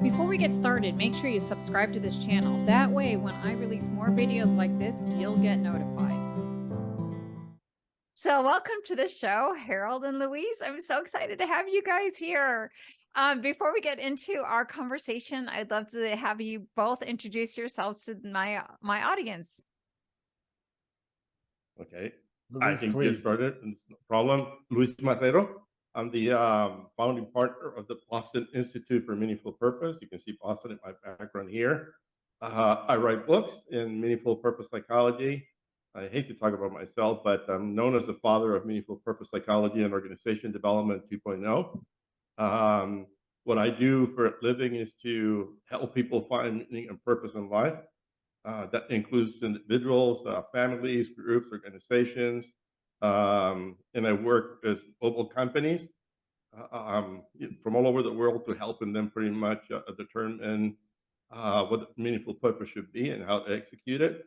Before we get started, make sure you subscribe to this channel. That way, when I release more videos like this, you'll get notified. So welcome to the show, Harold and Louise. I'm so excited to have you guys here. Before we get into our conversation, I'd love to have you both introduce yourselves to my audience. Okay, Luis, I can please. get started. No problem. Luis Marrero. I'm the founding partner of the Boston Institute for Meaningful Purpose. You can see Boston in my background here. I write books in meaningful purpose psychology. I hate to talk about myself, but I'm known as the father of meaningful purpose psychology and organization development 2.0. What I do for a living is to help people find meaning and purpose in life. That includes individuals, families, groups, organizations, and I work with global companies from all over the world to helping them pretty much determine what meaningful purpose should be and how to execute it.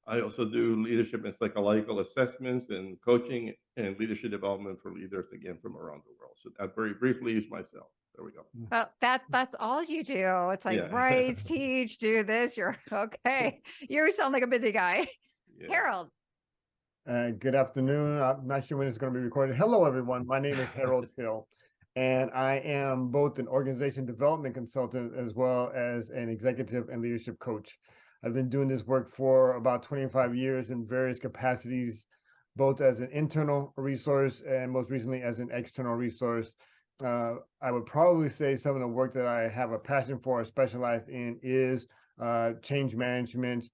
I also do leadership and psychological assessments and coaching and leadership development for leaders, again, from around the world. So that very briefly is myself. There we go. Well, that's all you do. It's like, write, teach, do this. You're okay. You sound like a busy guy. Yeah. Harold. Good afternoon. I'm not sure when it's going to be recorded. Hello, everyone. My name is Harold Hill, and I am both an organization development consultant as well as an executive and leadership coach. I've been doing this work for about 25 years in various capacities, both as an internal resource and most recently as an external resource. I would probably say some of the work that I have a passion for or specialize in is change management,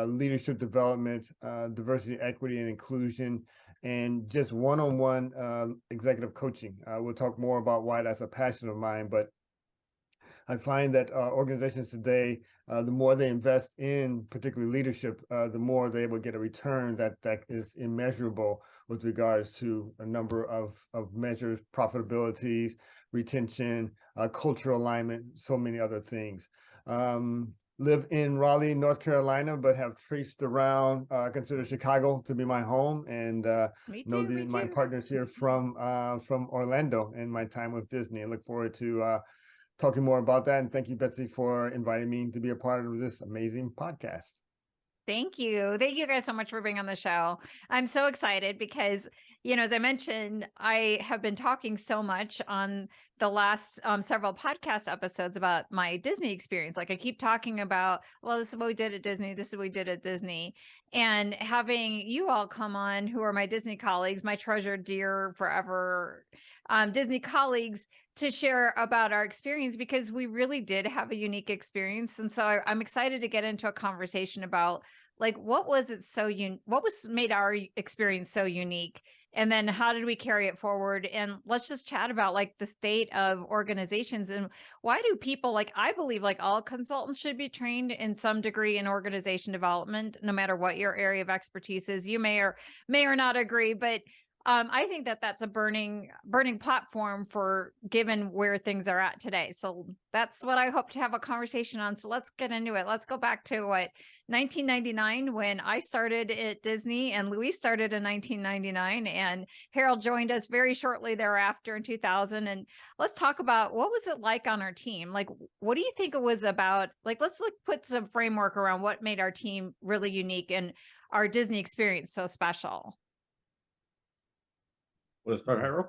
leadership development, diversity, equity, and inclusion, and just one-on-one executive coaching. We'll talk more about why that's a passion of mine, but I find that organizations today, the more they invest in particularly leadership, the more they will get a return that is immeasurable with regards to a number of measures, profitability, retention, cultural alignment, so many other things. Live in Raleigh, North Carolina, but have traced around, consider Chicago to be my home, and my partners here from Orlando and my time with Disney. I look forward to talking more about that. And thank you, Betsy, for inviting me to be a part of this amazing podcast. Thank you. Thank you guys so much for being on the show. I'm so excited because, you know, as I mentioned, I have been talking so much on the last several podcast episodes about my Disney experience. Like I keep talking about, well, this is what we did at Disney. This is what we did at Disney. And having you all come on who are my Disney colleagues, my treasured dear forever Disney colleagues, to share about our experience, because we really did have a unique experience. And so I'm excited to get into a conversation about like, what was it what was made our experience so unique? And then how did we carry it forward? And let's just chat about like the state of organizations and why do people, like, I believe like all consultants should be trained in some degree in organization development, no matter what your area of expertise is. You may or not agree, but I think that that's a burning platform for given where things are at today. So that's what I hope to have a conversation on. So let's get into it. Let's go back to 1999 when I started at Disney and Louise started in 1999 and Harold joined us very shortly thereafter in 2000. And let's talk about what was it like on our team? Like, what do you think it was about? Like, let's put some framework around what made our team really unique and our Disney experience so special. Want to start, Harold?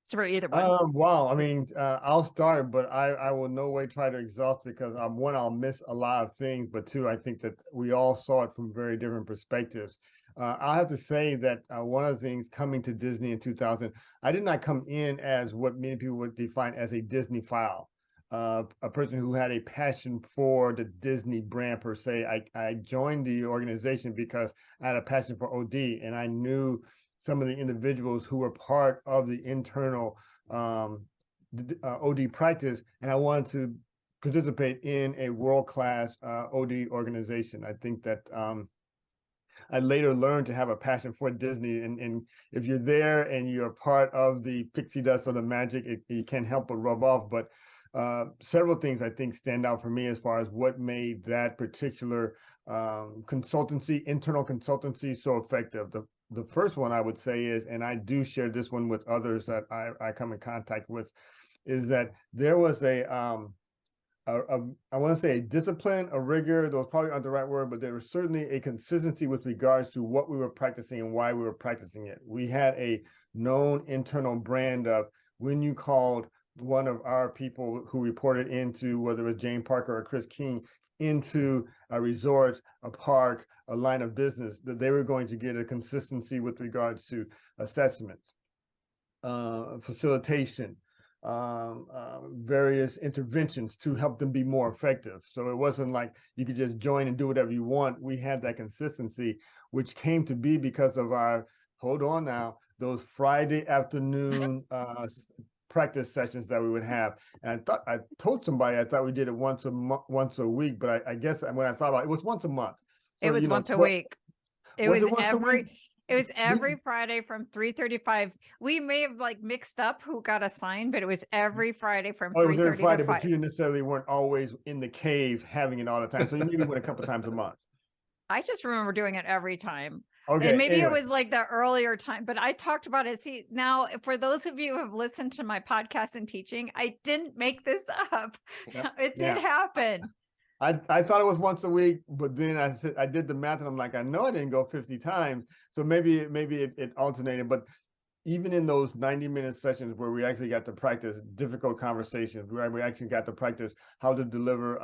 Start either one. Wow. I mean, I'll start, but I will no way try to exhaust it because one, I'll miss a lot of things, but two, I think that we all saw it from very different perspectives. I have to say that one of the things coming to Disney in 2000, I did not come in as what many people would define as a Disney file. A person who had a passion for the Disney brand per se. I joined the organization because I had a passion for OD, and I knew some of the individuals who were part of the internal OD practice, and I wanted to participate in a world-class OD organization. I think that I later learned to have a passion for Disney, and if you're there and you're part of the pixie dust or the magic, you can't help but rub off. But several things I think stand out for me as far as what made that particular internal consultancy so effective. The first one I would say is, and I do share this one with others that I come in contact with, is that there was a I want to say a discipline, a rigor. Those probably aren't the right word, but there was certainly a consistency with regards to what we were practicing and why we were practicing it. We had a known internal brand of when you called one of our people who reported into, whether it was Jane Parker or Chris King, into a resort, a park, a line of business, that they were going to get a consistency with regards to assessments, facilitation, various interventions to help them be more effective. So it wasn't like you could just join and do whatever you want. We had that consistency, which came to be because of our, hold on now, those Friday afternoon practice sessions that we would have. And I told somebody I thought we did it once a week, but I guess when I thought about it, it was once a month. So, it was once a week. It was every Friday from 3:35. We may have like mixed up who got assigned, but it was every Friday from 3:30 it was every Friday, to 5. but you didn't necessarily weren't always in the cave having it all the time. So you maybe went a couple times a month. I just remember doing it every time. Okay, and maybe anyway. it was like the earlier time, but I talked about it. See, now for those of you who have listened to my podcast and teaching, I didn't make this up. Yeah. It did happen. I thought it was once a week, but then I did the math and I'm like, I know I didn't go 50 times. So maybe it alternated. But even in those 90-minute sessions where we actually got to practice difficult conversations, where we actually got to practice how to deliver,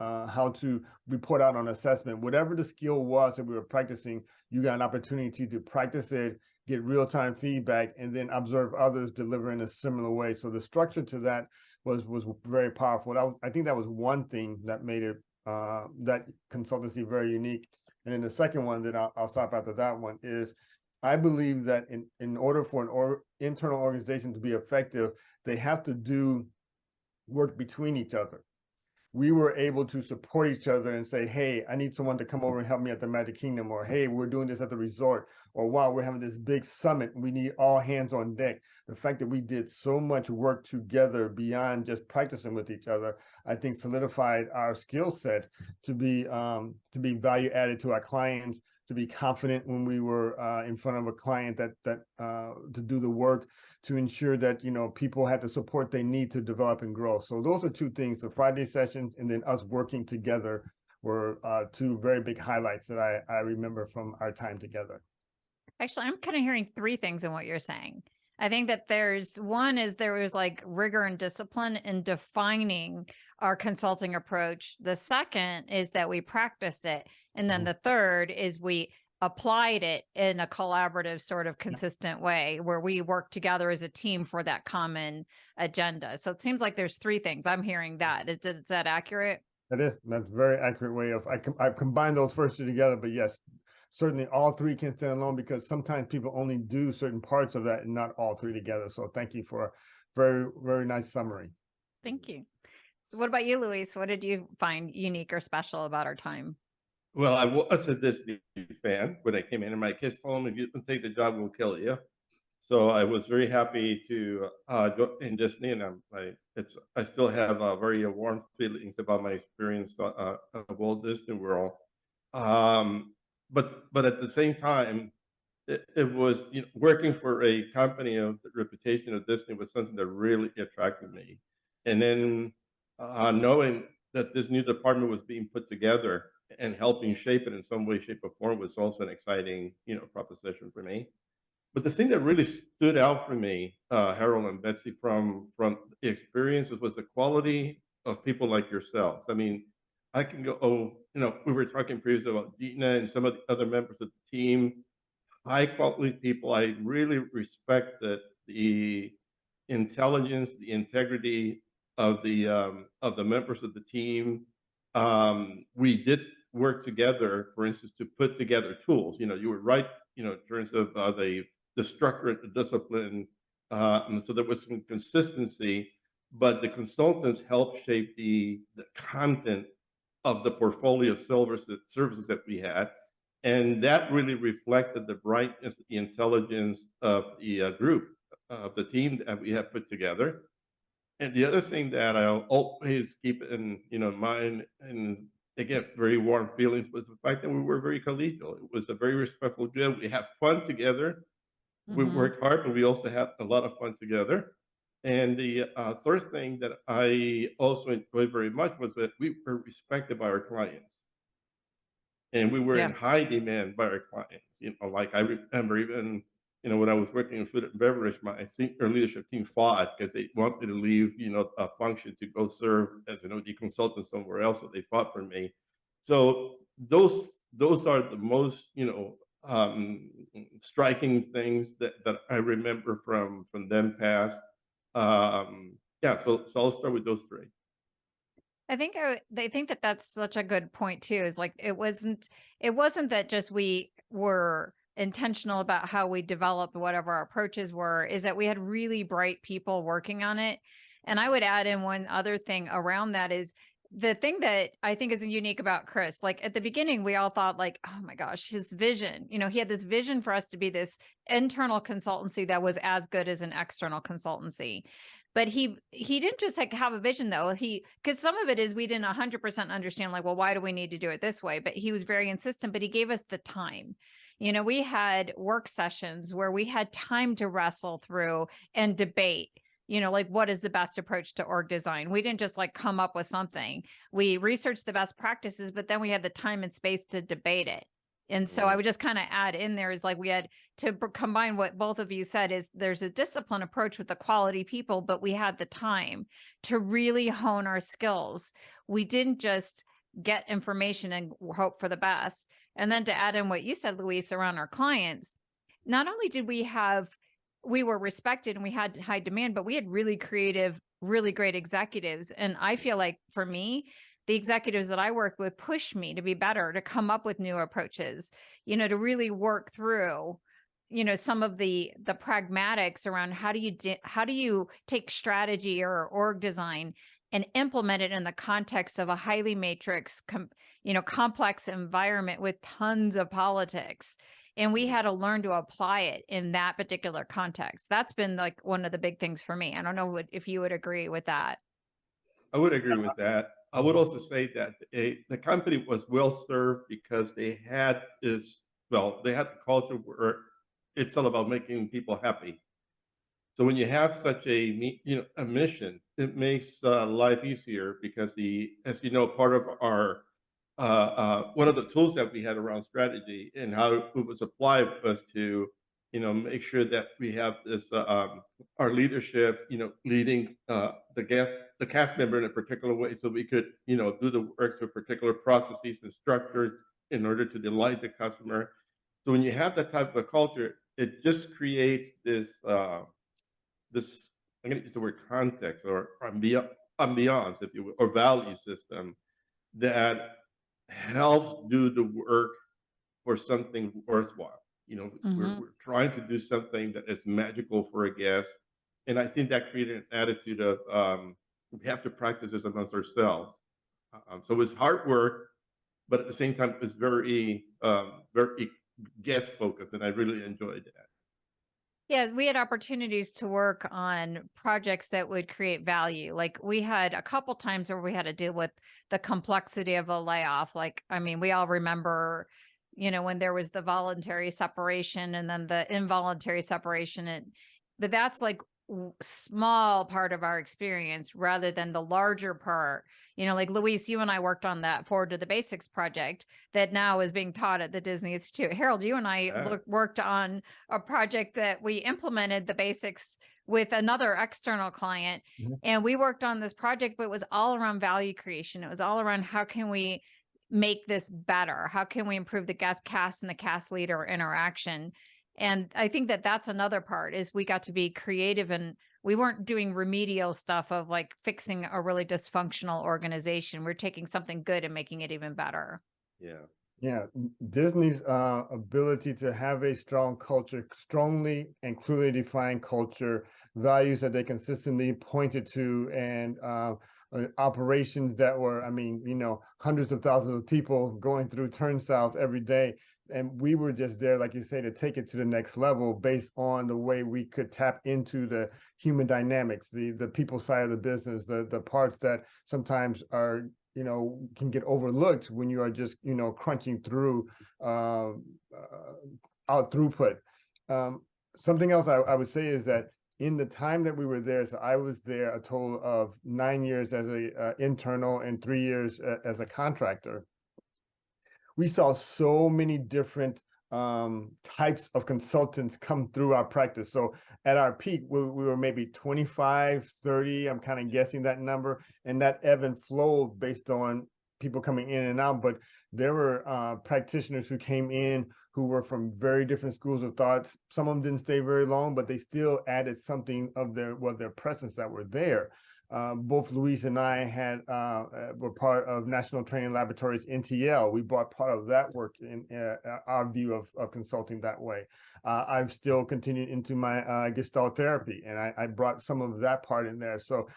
how to report out on assessment, whatever the skill was that we were practicing, you got an opportunity to practice it, get real-time feedback, and then observe others deliver in a similar way. So the structure to that was very powerful. I think that was one thing that made it that consultancy very unique. And then the second one that I'll stop after that one is, I believe that in order for an internal organization to be effective, they have to do work between each other. We were able to support each other and say, hey, I need someone to come over and help me at the Magic Kingdom, or hey, we're doing this at the resort, or wow, we're having this big summit. We need all hands on deck. The fact that we did so much work together beyond just practicing with each other, I think solidified our skill set to be value added to our clients, to be confident when we were in front of a client that to do the work, to ensure that people had the support they need to develop and grow. So those are two things: the Friday sessions and then us working together were two very big highlights that I remember from our time together. Actually, I'm kind of hearing three things in what you're saying. I think that there was like rigor and discipline in defining our consulting approach. The second is that we practiced it. And then the third is we applied it in a collaborative sort of consistent way where we work together as a team for that common agenda. So it seems like there's three things. I'm hearing that. Is that accurate? That's a very accurate way of, I've combined those first two together, but yes, certainly all three can stand alone because sometimes people only do certain parts of that and not all three together. So thank you for a very, very nice summary. Thank you. What about you, Luis? What did you find unique or special about our time? Well, I was a Disney fan when I came in, and my kids told me, if you don't take the job, we'll kill you. So I was very happy to go in Disney, and I still have very warm feelings about my experience at Walt Disney World. But at the same time, it was working for a company of the reputation of Disney was something that really attracted me, and then knowing that this new department was being put together and helping shape it in some way, shape, or form was also an exciting proposition for me. But the thing that really stood out for me, Harold and Betsy, from the experiences was the quality of people like yourselves. I mean, I can go, we were talking previously about Gina and some of the other members of the team, high quality people. I really respect the intelligence, the integrity of the members of the team. We did work together, for instance, to put together tools. You were right, in terms of the structure and the discipline. And so there was some consistency, but the consultants helped shape the content of the portfolio of services that we had. And that really reflected the brightness, the intelligence of the group, of the team that we have put together. And the other thing that I'll always keep in mind, and again, very warm feelings, was the fact that we were very collegial. It was a very respectful job. We had fun together. We worked hard, but we also had a lot of fun together. And the third thing that I also enjoyed very much was that we were respected by our clients, and we were Yeah. in high demand by our clients. Like I remember even, when I was working in food and beverage, my senior leadership team fought because they wanted me to leave, a function to go serve as an OD consultant somewhere else. So they fought for me. So those are the most, striking things that I remember from them past. Yeah, so I'll start with those three. They think that that's such a good point too. Is like it wasn't that just we were intentional about how we developed whatever our approaches were. Is that we had really bright people working on it. And I would add in one other thing around that is the thing that I think is unique about Chris. Like at the beginning, we all thought like, oh my gosh, his vision. He had this vision for us to be this internal consultancy that was as good as an external consultancy. But he didn't just like have a vision though. Because some of it is we didn't 100% understand like, well, why do we need to do it this way? But he was very insistent, but he gave us the time. We had work sessions where we had time to wrestle through and debate, like what is the best approach to org design? We didn't just like come up with something. We researched the best practices, but then we had the time and space to debate it. And so I would just kind of add in there is like we had to combine what both of you said is there's a discipline approach with the quality people, but we had the time to really hone our skills. We didn't just get information and hope for the best. And then to add in what you said, Luis, around our clients, not only did we were respected and we had high demand, but we had really creative, really great executives. And I feel like for me, the executives that I work with push me to be better, to come up with new approaches, to really work through, some of the pragmatics around how do you take strategy or org design and implement it in the context of a highly matrix, complex environment with tons of politics. And we had to learn to apply it in that particular context. That's been like one of the big things for me. I don't know if you would agree with that. I would agree with that. I would also say that the company was well served because they had they had the culture where it's all about making people happy. So when you have such a mission, it makes life easier because as you know, part of our one of the tools that we had around strategy and how it was applied was to make sure that we have this our leadership leading the cast member in a particular way so we could do the work through particular processes and structures in order to delight the customer. So when you have that type of a culture, it just creates this I'm going to use the word context or ambiance, if you will, or value system that helps do the work for something worthwhile. We're trying to do something that is magical for a guest. And I think that created an attitude of we have to practice this amongst ourselves. So it's hard work, but at the same time, it's very guest focused. And I really enjoyed that. Yeah, we had opportunities to work on projects that would create value. Like we had a couple times where we had to deal with the complexity of a layoff. Like, I mean, we all remember, when there was the voluntary separation and then the involuntary separation. But that's like small part of our experience rather than the larger part. Like Luis, you and I worked on that Forward to the Basics project that now is being taught at the Disney Institute. Harold, you and I worked on a project that we implemented the basics with another external client. And we worked on this project, but it was all around value creation. It was all around how can we make this better? How can we improve the guest cast and the cast leader interaction? And I think that that's another part is we got to be creative and we weren't doing remedial stuff of like fixing a really dysfunctional organization. We're taking something good and making it even better. Yeah. Yeah. Disney's ability to have a strong culture, strongly and clearly defined culture, values that they consistently pointed to, and operations that were, hundreds of thousands of people going through turnstiles every day. And we were just there, like you say, to take it to the next level based on the way we could tap into the human dynamics, the people side of the business, the parts that sometimes are, can get overlooked when you are just, crunching through out throughput. Something else I would say is that in the time that we were there, so I was there a total of 9 years as a internal and 3 years as a contractor. We saw so many different types of consultants come through our practice. So at our peak, we were maybe 25, 30, I'm kind of guessing that number, and that ebb and flowed based on people coming in and out. But there were practitioners who came in who were from very different schools of thought. Some of them didn't stay very long, but they still added something of their presence that were there. Both Luis and I were part of National Training Laboratories, NTL. We brought part of that work in our view of consulting that way. I've still continued into my Gestalt therapy, and I brought some of that part in there. So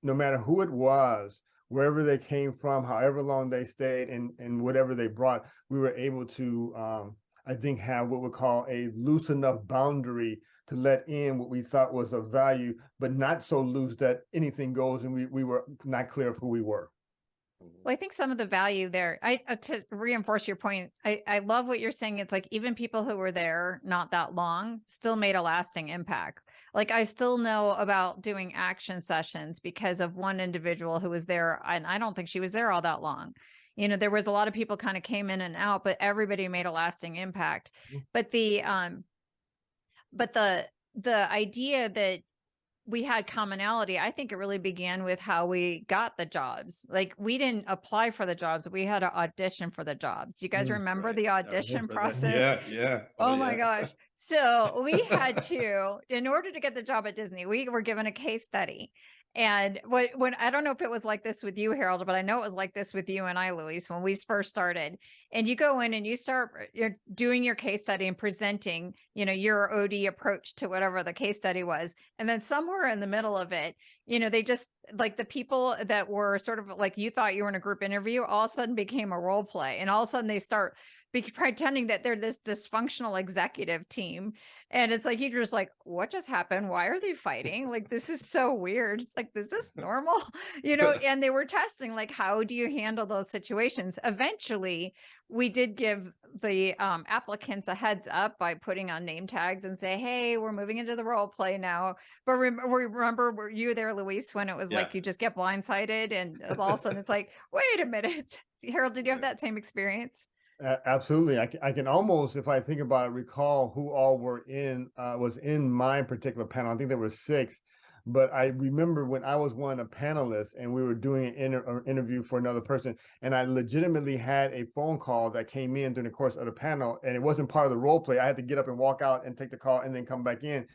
no matter who it was, wherever they came from, however long they stayed, and whatever they brought, we were able to, I think, have what we call a loose enough boundary to let in what we thought was of value, but not so loose that anything goes and we were not clear of who we were. Well, I think some of the value there, to reinforce your point, I love what you're saying. It's like even people who were there not that long still made a lasting impact. Like I still know about doing action sessions because of one individual who was there, and I don't think she was there all that long. You know, there was a lot of people kind of came in and out, but everybody made a lasting impact. But the idea that we had commonality, I think it really began with how we got the jobs. Like we didn't apply for the jobs. We had to audition for the jobs. Do you guys remember Right. the I audition remember that. process? Yeah. Oh my gosh. So we had to, in order to get the job at Disney, we were given a case study. And when I don't know if it was like this with you, Harold, but I know it was like this with you and I, Luis, when we first started. And you go in and you're doing your case study and presenting, you know, your OD approach to whatever the case study was. And then somewhere in the middle of it, you know, they just like the people that were sort of like you thought you were in a group interview, all of a sudden became a role play. And all of a sudden they start pretending that they're this dysfunctional executive team. And it's like, you're just like, what just happened? Why are they fighting? Like, this is so weird. It's like, is this normal? You know, and they were testing, like, how do you handle those situations? Eventually, we did give the applicants a heads up by putting on name tags and say, hey, we're moving into the role play now. But remember, were you there, Luis, when it was like, you just get blindsided and all of a sudden it's like, wait a minute. Harold, did you have that same experience? Absolutely. I can almost, if I think about it, recall who all was in my particular panel. I think there were 6, but I remember when I was one of the panelists and we were doing an interview for another person, and I legitimately had a phone call that came in during the course of the panel, and it wasn't part of the role play. I had to get up and walk out and take the call and then come back in.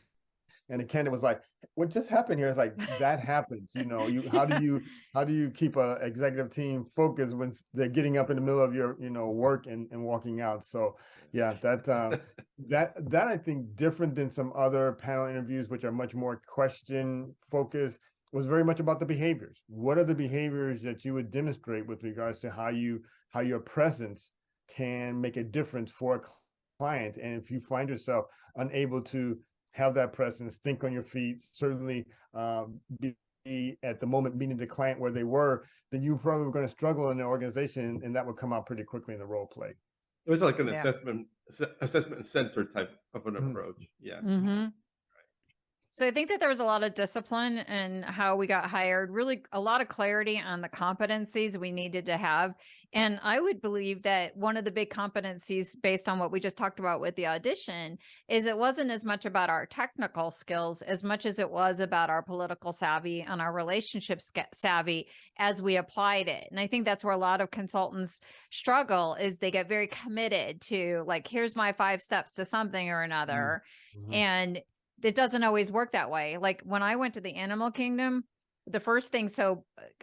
And the candidate was like, what just happened here? It's like, that happens, you know, how do you keep a executive team focused when they're getting up in the middle of your, you know, work and walking out. So yeah, that I think different than some other panel interviews, which are much more question focused, was very much about the behaviors. What are the behaviors that you would demonstrate with regards to how your presence can make a difference for a client? And if you find yourself unable to have that presence, think on your feet, certainly be at the moment meeting the client where they were, then you probably were going to struggle in the organization, and that would come out pretty quickly in the role play. It was like an assessment center type of an approach. Yeah. So I think that there was a lot of discipline in how we got hired, really a lot of clarity on the competencies we needed to have. And I would believe that one of the big competencies based on what we just talked about with the audition is it wasn't as much about our technical skills as much as it was about our political savvy and our relationship savvy as we applied it. And I think that's where a lot of consultants struggle is they get very committed to like, here's my 5 steps to something or another. And it doesn't always work that way. Like when I went to the animal kingdom, the first thing,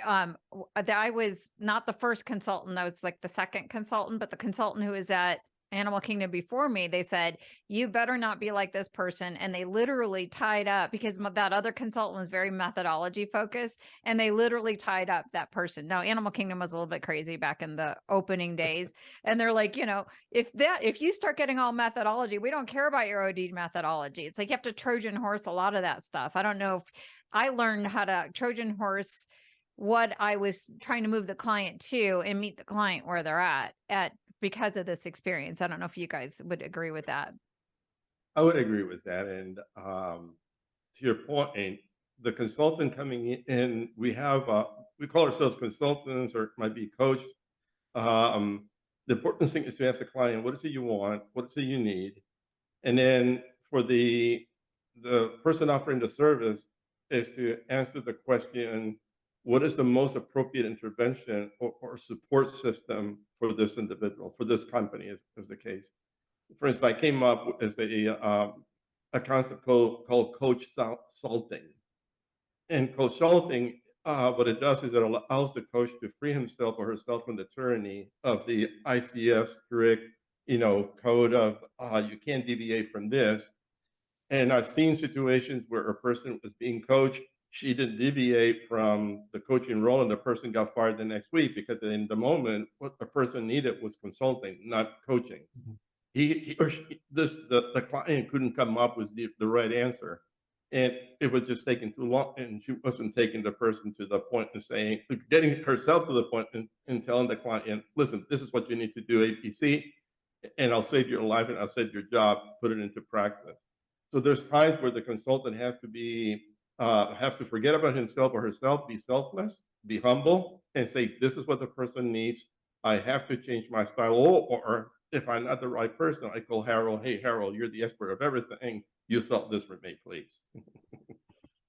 I was not the first consultant. I was like the second consultant, but the consultant who was at Animal Kingdom before me, they said, you better not be like this person. And they literally tied up because that other consultant was very methodology focused and they literally tied up that person. Now, Animal Kingdom was a little bit crazy back in the opening days. And they're like, you know, if you start getting all methodology, we don't care about your OD methodology. It's like you have to Trojan horse a lot of that stuff. I don't know if I learned how to Trojan horse what I was trying to move the client to and meet the client where they're at because of this experience. I don't know if you guys would agree with that. I would agree with that. And to your point, the consultant coming in, we have, we call ourselves consultants, or it might be coach. The important thing is to ask the client, what is it you want? What is it you need? And then for the person offering the service is to answer the question, what is the most appropriate intervention or support system for this individual, for this company, is the case. For instance, I came up with a concept called coach salting. And coach salting, what it does is it allows the coach to free himself or herself from the tyranny of the ICF strict, code of you can't deviate from this. And I've seen situations where a person was being coached, she didn't deviate from the coaching role, and the person got fired the next week because in the moment, what the person needed was consulting, not coaching. He or she, the client couldn't come up with the right answer, and it was just taking too long, and she wasn't taking the person to the point and saying, getting herself to the point and telling the client, listen, this is what you need to do, ABC, and I'll save your life and I'll save your job, put it into practice. So there's times where the consultant has to forget about himself or herself, be selfless, be humble, and say, this is what the person needs. I have to change my style. Or if I'm not the right person, I call Harold. Hey, Harold, you're the expert of everything. You solve this for me, please.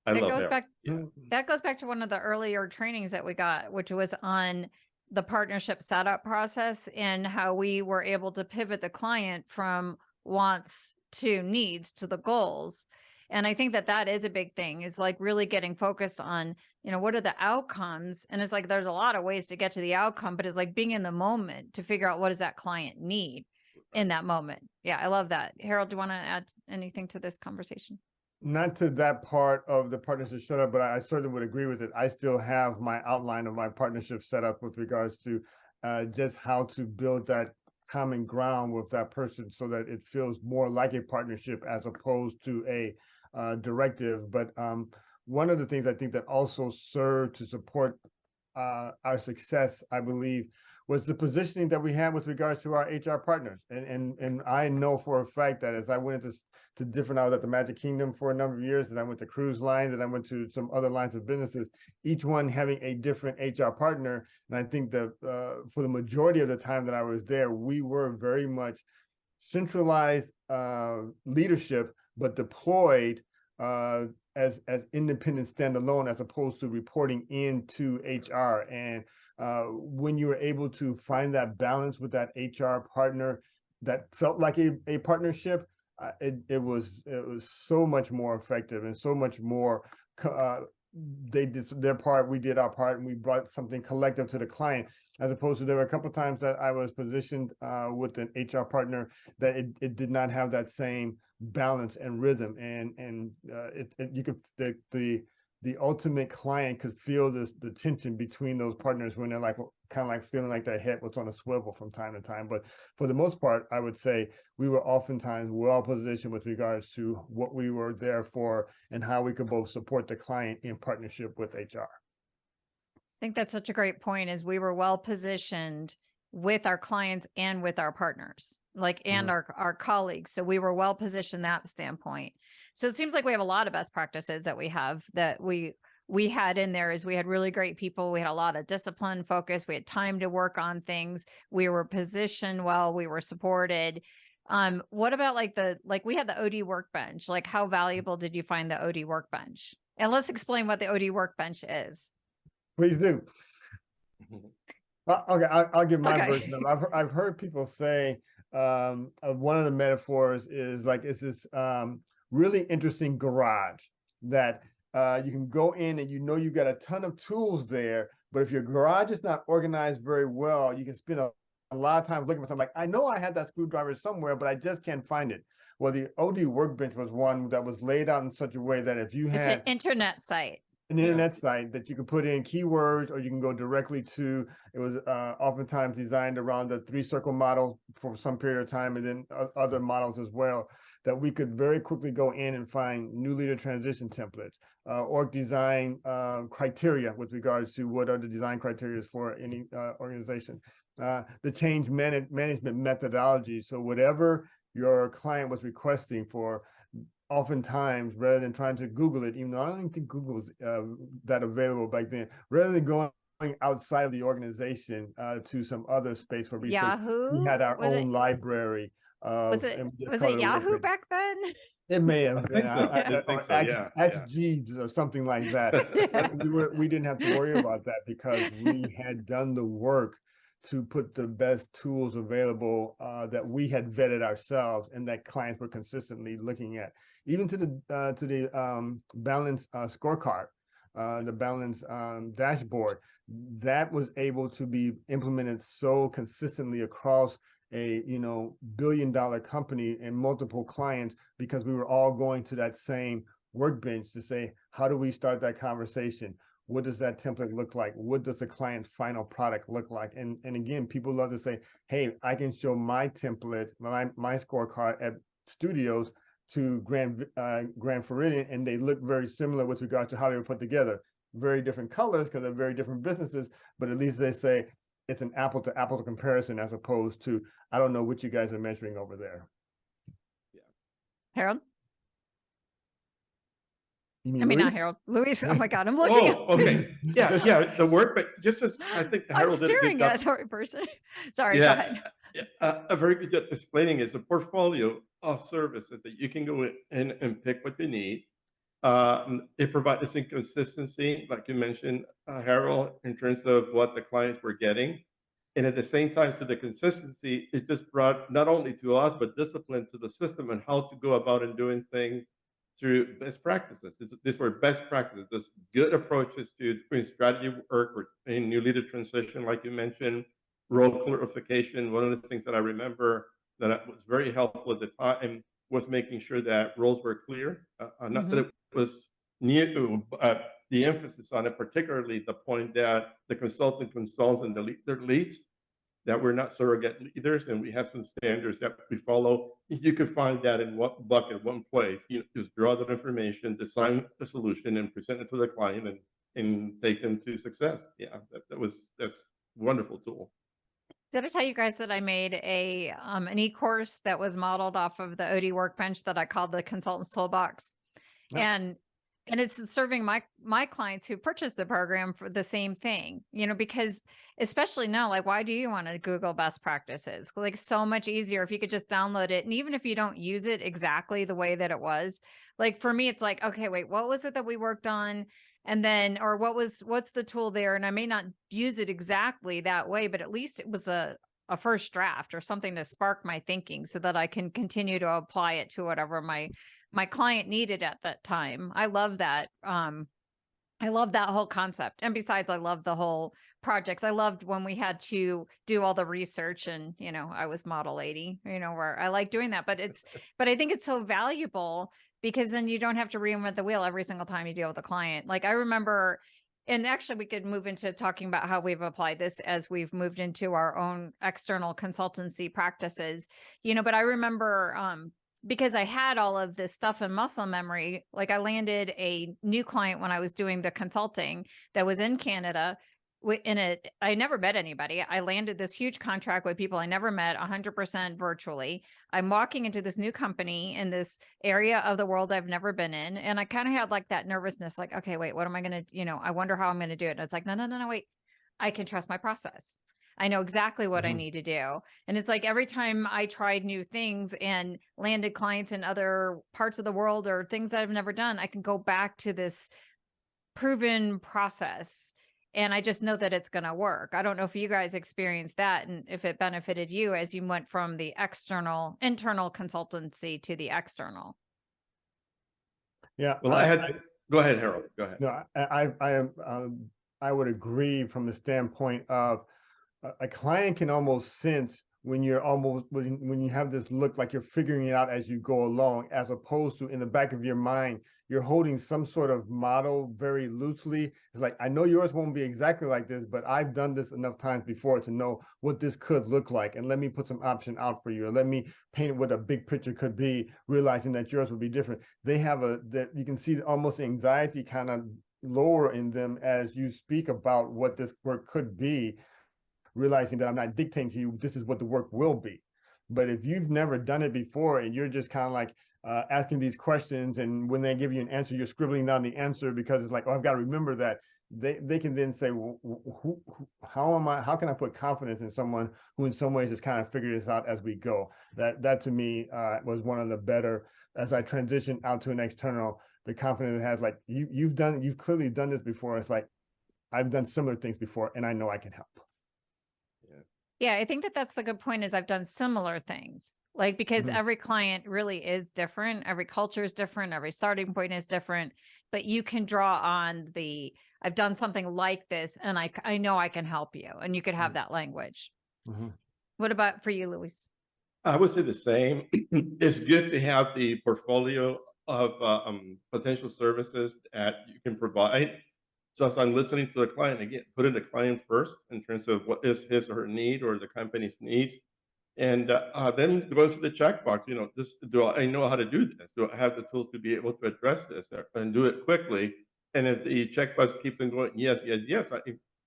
I That love goes Harold. back. Yeah. That goes back to one of the earlier trainings that we got, which was on the partnership setup process and how we were able to pivot the client from wants to needs to the goals. And I think that that is a big thing, is like really getting focused on, what are the outcomes? And it's like, there's a lot of ways to get to the outcome, but it's like being in the moment to figure out what does that client need in that moment. Yeah, I love that. Harold, do you want to add anything to this conversation? Not to that part of the partnership setup, but I certainly would agree with it. I still have my outline of my partnership setup with regards to just how to build that common ground with that person so that it feels more like a partnership as opposed to a directive. But one of the things I think that also served to support our success, I believe, was the positioning that we had with regards to our HR partners. And I know for a fact that as I went to different, I was at the Magic Kingdom for a number of years, and I went to cruise lines, and I went to some other lines of businesses, each one having a different HR partner. And I think that for the majority of the time that I was there, we were very much centralized leadership, but deployed as independent standalone, as opposed to reporting into HR. And when you were able to find that balance with that HR partner that felt like a partnership, it was so much more effective and so much more. They did their part, we did our part, and we brought something collective to the client, as opposed to there were a couple of times that I was positioned with an HR partner that it did not have that same balance and rhythm, and you could the ultimate client could feel the tension between those partners when they're like kind of like feeling like their head was on a swivel from time to time. But for the most part, I would say we were oftentimes well positioned with regards to what we were there for and how we could both support the client in partnership with HR. I think that's such a great point, is we were well positioned with our clients and with our partners, and our colleagues. So we were well positioned that standpoint. So it seems like we have a lot of best practices that we have that we had in there. Is we had really great people. We had a lot of discipline, focus. We had time to work on things. We were positioned well. We were supported. What about we had the OD workbench? Like, how valuable did you find the OD workbench? And let's explain what the OD workbench is. Please do. Okay, I'll give my version of it. I've heard people say one of the metaphors is like it's this really interesting garage that you can go in and you got a ton of tools there, but if your garage is not organized very well, you can spend a lot of time looking for something. Like, I know I had that screwdriver somewhere, but I just can't find it. Well, the OD workbench was one that was laid out in such a way that if you had it's an internet site. An internet site that you can put in keywords, or you can go directly to, it was oftentimes designed around the 3-circle model for some period of time, and then other models as well, that we could very quickly go in and find new leader transition templates, org design criteria with regards to what are the design criteria for any organization, the change management methodology. So whatever your client was requesting for oftentimes, rather than trying to Google it, even though I don't even think Google was that available back then, rather than going outside of the organization to some other space for research, Yahoo? we had our Was own it library of, and we just was called it it a Yahoo workbench. back then? It may have I been, think so. I think or so. Yeah. X Jeeves or something like that. But we didn't have to worry about that because we had done the work to put the best tools available that we had vetted ourselves and that clients were consistently looking at, even to the balance scorecard, the balance dashboard that was able to be implemented so consistently across a billion-dollar company and multiple clients, because we were all going to that same workbench to say, how do we start that conversation? What does that template look like? What does the client's final product look like? And again, people love to say, hey, I can show my template, my scorecard at studios to Grand Floridian, and they look very similar with regard to how they were put together. Very different colors because they're very different businesses, but at least they say it's an apple to apple comparison, as opposed to, I don't know what you guys are measuring over there. Yeah. Harold? You mean I mean, Luis? not Harold. Luis. Oh my God, I'm looking at okay. Yeah. The work, but just as I think I'm Harold did a good staring job. at the right person. Sorry, go ahead. A very good job explaining is a portfolio of services that you can go in and pick what you need. It provides some consistency, like you mentioned, Harold, in terms of what the clients were getting. And at the same time, to the consistency, it just brought not only to us, but discipline to the system and how to go about and doing things through best practices. These were best practices, these good approaches to doing strategy work or in new leader transition, like you mentioned, role clarification. One of the things that I remember that was very helpful at the time was making sure that roles were clear. Not that it was new, the emphasis on it, particularly the point that the consultant consults and their leads, that we're not surrogate leaders, and we have some standards that we follow. You can find that in one bucket, one place. You just draw that information, design a solution, and present it to the client, and take them to success. Yeah, that's a wonderful tool. Did I tell you guys that I made an e-course that was modeled off of the OD workbench that I called the Consultant's Toolbox? Yeah. And it's serving my clients who purchased the program for the same thing, because especially now, like, why do you want to Google best practices? Like, so much easier if you could just download it. And even if you don't use it exactly the way that it was, like for me, it's like, okay, wait, what was it that we worked on? And then, or what's the tool there? And I may not use it exactly that way, but at least it was a first draft or something to spark my thinking so that I can continue to apply it to whatever my client needed at that time. I love that. I love that whole concept. And besides, I love the whole projects. I loved when we had to do all the research and, I was model lady, where I like doing that, but I think it's so valuable because then you don't have to reinvent the wheel every single time you deal with a client. Like I remember, and actually we could move into talking about how we've applied this as we've moved into our own external consultancy practices, but I remember, because I had all of this stuff in muscle memory, like I landed a new client when I was doing the consulting that was in Canada. I never met anybody. I landed this huge contract with people I never met, 100% virtually. I'm walking into this new company in this area of the world I've never been in. And I kind of had like that nervousness, like, okay, wait, what am I going to, I wonder how I'm going to do it. And it's like, no, wait, I can trust my process. I know exactly what I need to do. And it's like every time I tried new things and landed clients in other parts of the world or things that I've never done, I can go back to this proven process. And I just know that it's going to work. I don't know if you guys experienced that and if it benefited you as you went from the internal consultancy to the external. Yeah. Well, go ahead, Harold. Go ahead. No, I would agree from the standpoint of a client can almost sense when you have this look like you're figuring it out as you go along, as opposed to in the back of your mind, you're holding some sort of model very loosely. It's like, I know yours won't be exactly like this, but I've done this enough times before to know what this could look like. And let me put some option out for you. And let me paint what a big picture could be, realizing that yours will be different. They have that you can see almost anxiety kind of lower in them as you speak about what this work could be, realizing that I'm not dictating to you, this is what the work will be. But if you've never done it before and you're just kind of like, asking these questions, and when they give you an answer, you're scribbling down the answer because it's like, oh, I've got to remember that. They can then say, well, how can I put confidence in someone who in some ways has kind of figured this out as we go? That to me was one of the better, as I transitioned out to an external, the confidence it has, like, you've clearly done this before. It's like, I've done similar things before and I know I can help. Yeah, I think that that's the good point, is I've done similar things. Like, because Mhm. every client really is different. Every culture is different. Every starting point is different, but you can draw on I've done something like this and I know I can help you, and you could have that language. Mhm. What about for you, Luis? I would say the same. It's good to have the portfolio of potential services that you can provide. So as I'm listening to the client, again, putting the client first in terms of what is his or her need or the company's needs. And then going to the checkbox, do I know how to do this? Do I have the tools to be able to address this and do it quickly? And if the checkbox keeps on going, yes, yes, yes,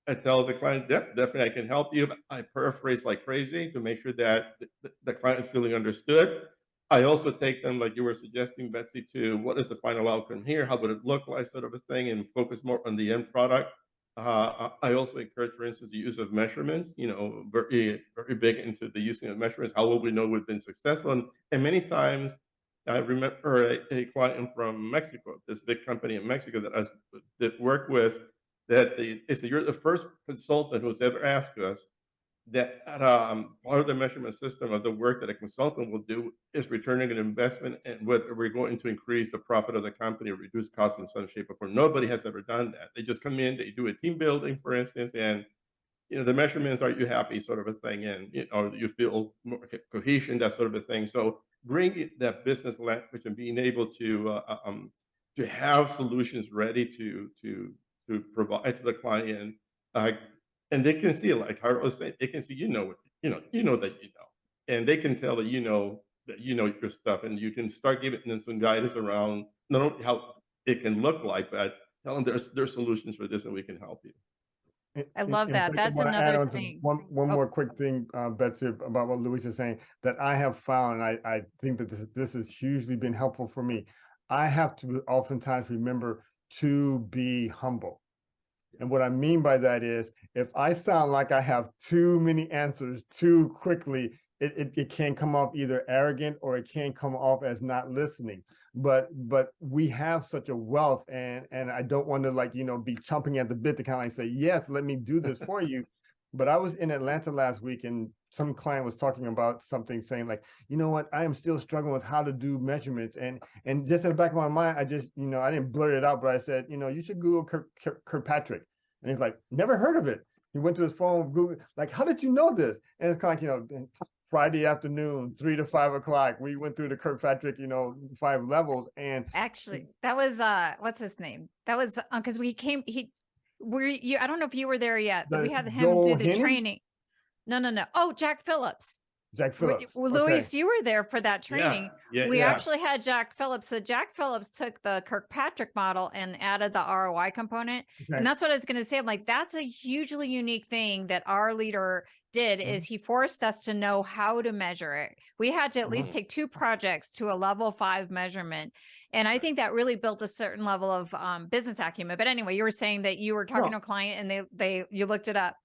I tell the client, yep, definitely I can help you. I paraphrase like crazy to make sure that the client is feeling understood. I also take them, like you were suggesting, Betsy, to what is the final outcome here? How would it look like, sort of a thing, and focus more on the end product. I also encourage, for instance, the use of measurements, very, very big into the using of measurements. How will we know we've been successful? And many times, I remember a client from Mexico, this big company in Mexico that worked with, that they said, you're the first consultant who's ever asked us that part of the measurement system of the work that a consultant will do is returning an investment, and whether we're going to increase the profit of the company or reduce costs in some shape or form. Nobody has ever done that. They just come in, they do a team building, for instance, and the measurements, are you happy, sort of a thing, and you feel more cohesion, that sort of a thing. So bring that business language and being able to have solutions ready to provide to the client, uh, and they can see it, like Harold was saying, they can see that and they can tell that your stuff, and you can start giving them some guidance around not only how it can look like, but tell them there's solutions for this and we can help you. I love In that. fact, I That's want to add another on to thing. one Oh, more quick thing, Betsy, about what Luis is saying, that I have found, and I think that this has hugely been helpful for me. I have to oftentimes remember to be humble. And what I mean by that is, if I sound like I have too many answers too quickly, it can come off either arrogant or it can come off as not listening. But we have such a wealth, and I don't want to, like, be chomping at the bit to kind of like say, yes, let me do this for you. But I was in Atlanta last week, and some client was talking about something, saying like, you know what, I am still struggling with how to do measurements. And just in the back of my mind, I just, I didn't blurt it out, but I said, you should Google Kirkpatrick. And he's like, never heard of it. He went to his phone, Google, like, how did you know this? And it's kind of like, Friday afternoon, 3 to 5 o'clock, we went through the Kirkpatrick, 5 levels. And actually, that was what's his name? That was because I don't know if you were there yet, but we had him Joel do the Henning? training. No. Oh, Jack Phillips. Jack Phillips. Luis, you were there for that training. We Yeah. actually had Jack Phillips. So Jack Phillips took the Kirkpatrick model and added the ROI component. Okay. And that's what I was going to say. I'm like, that's a hugely unique thing that our leader did, is he forced us to know how to measure it. We had to at least take 2 projects to a level 5 measurement. And I think that really built a certain level of business acumen. But anyway, you were saying that you were talking to a client and you looked it up.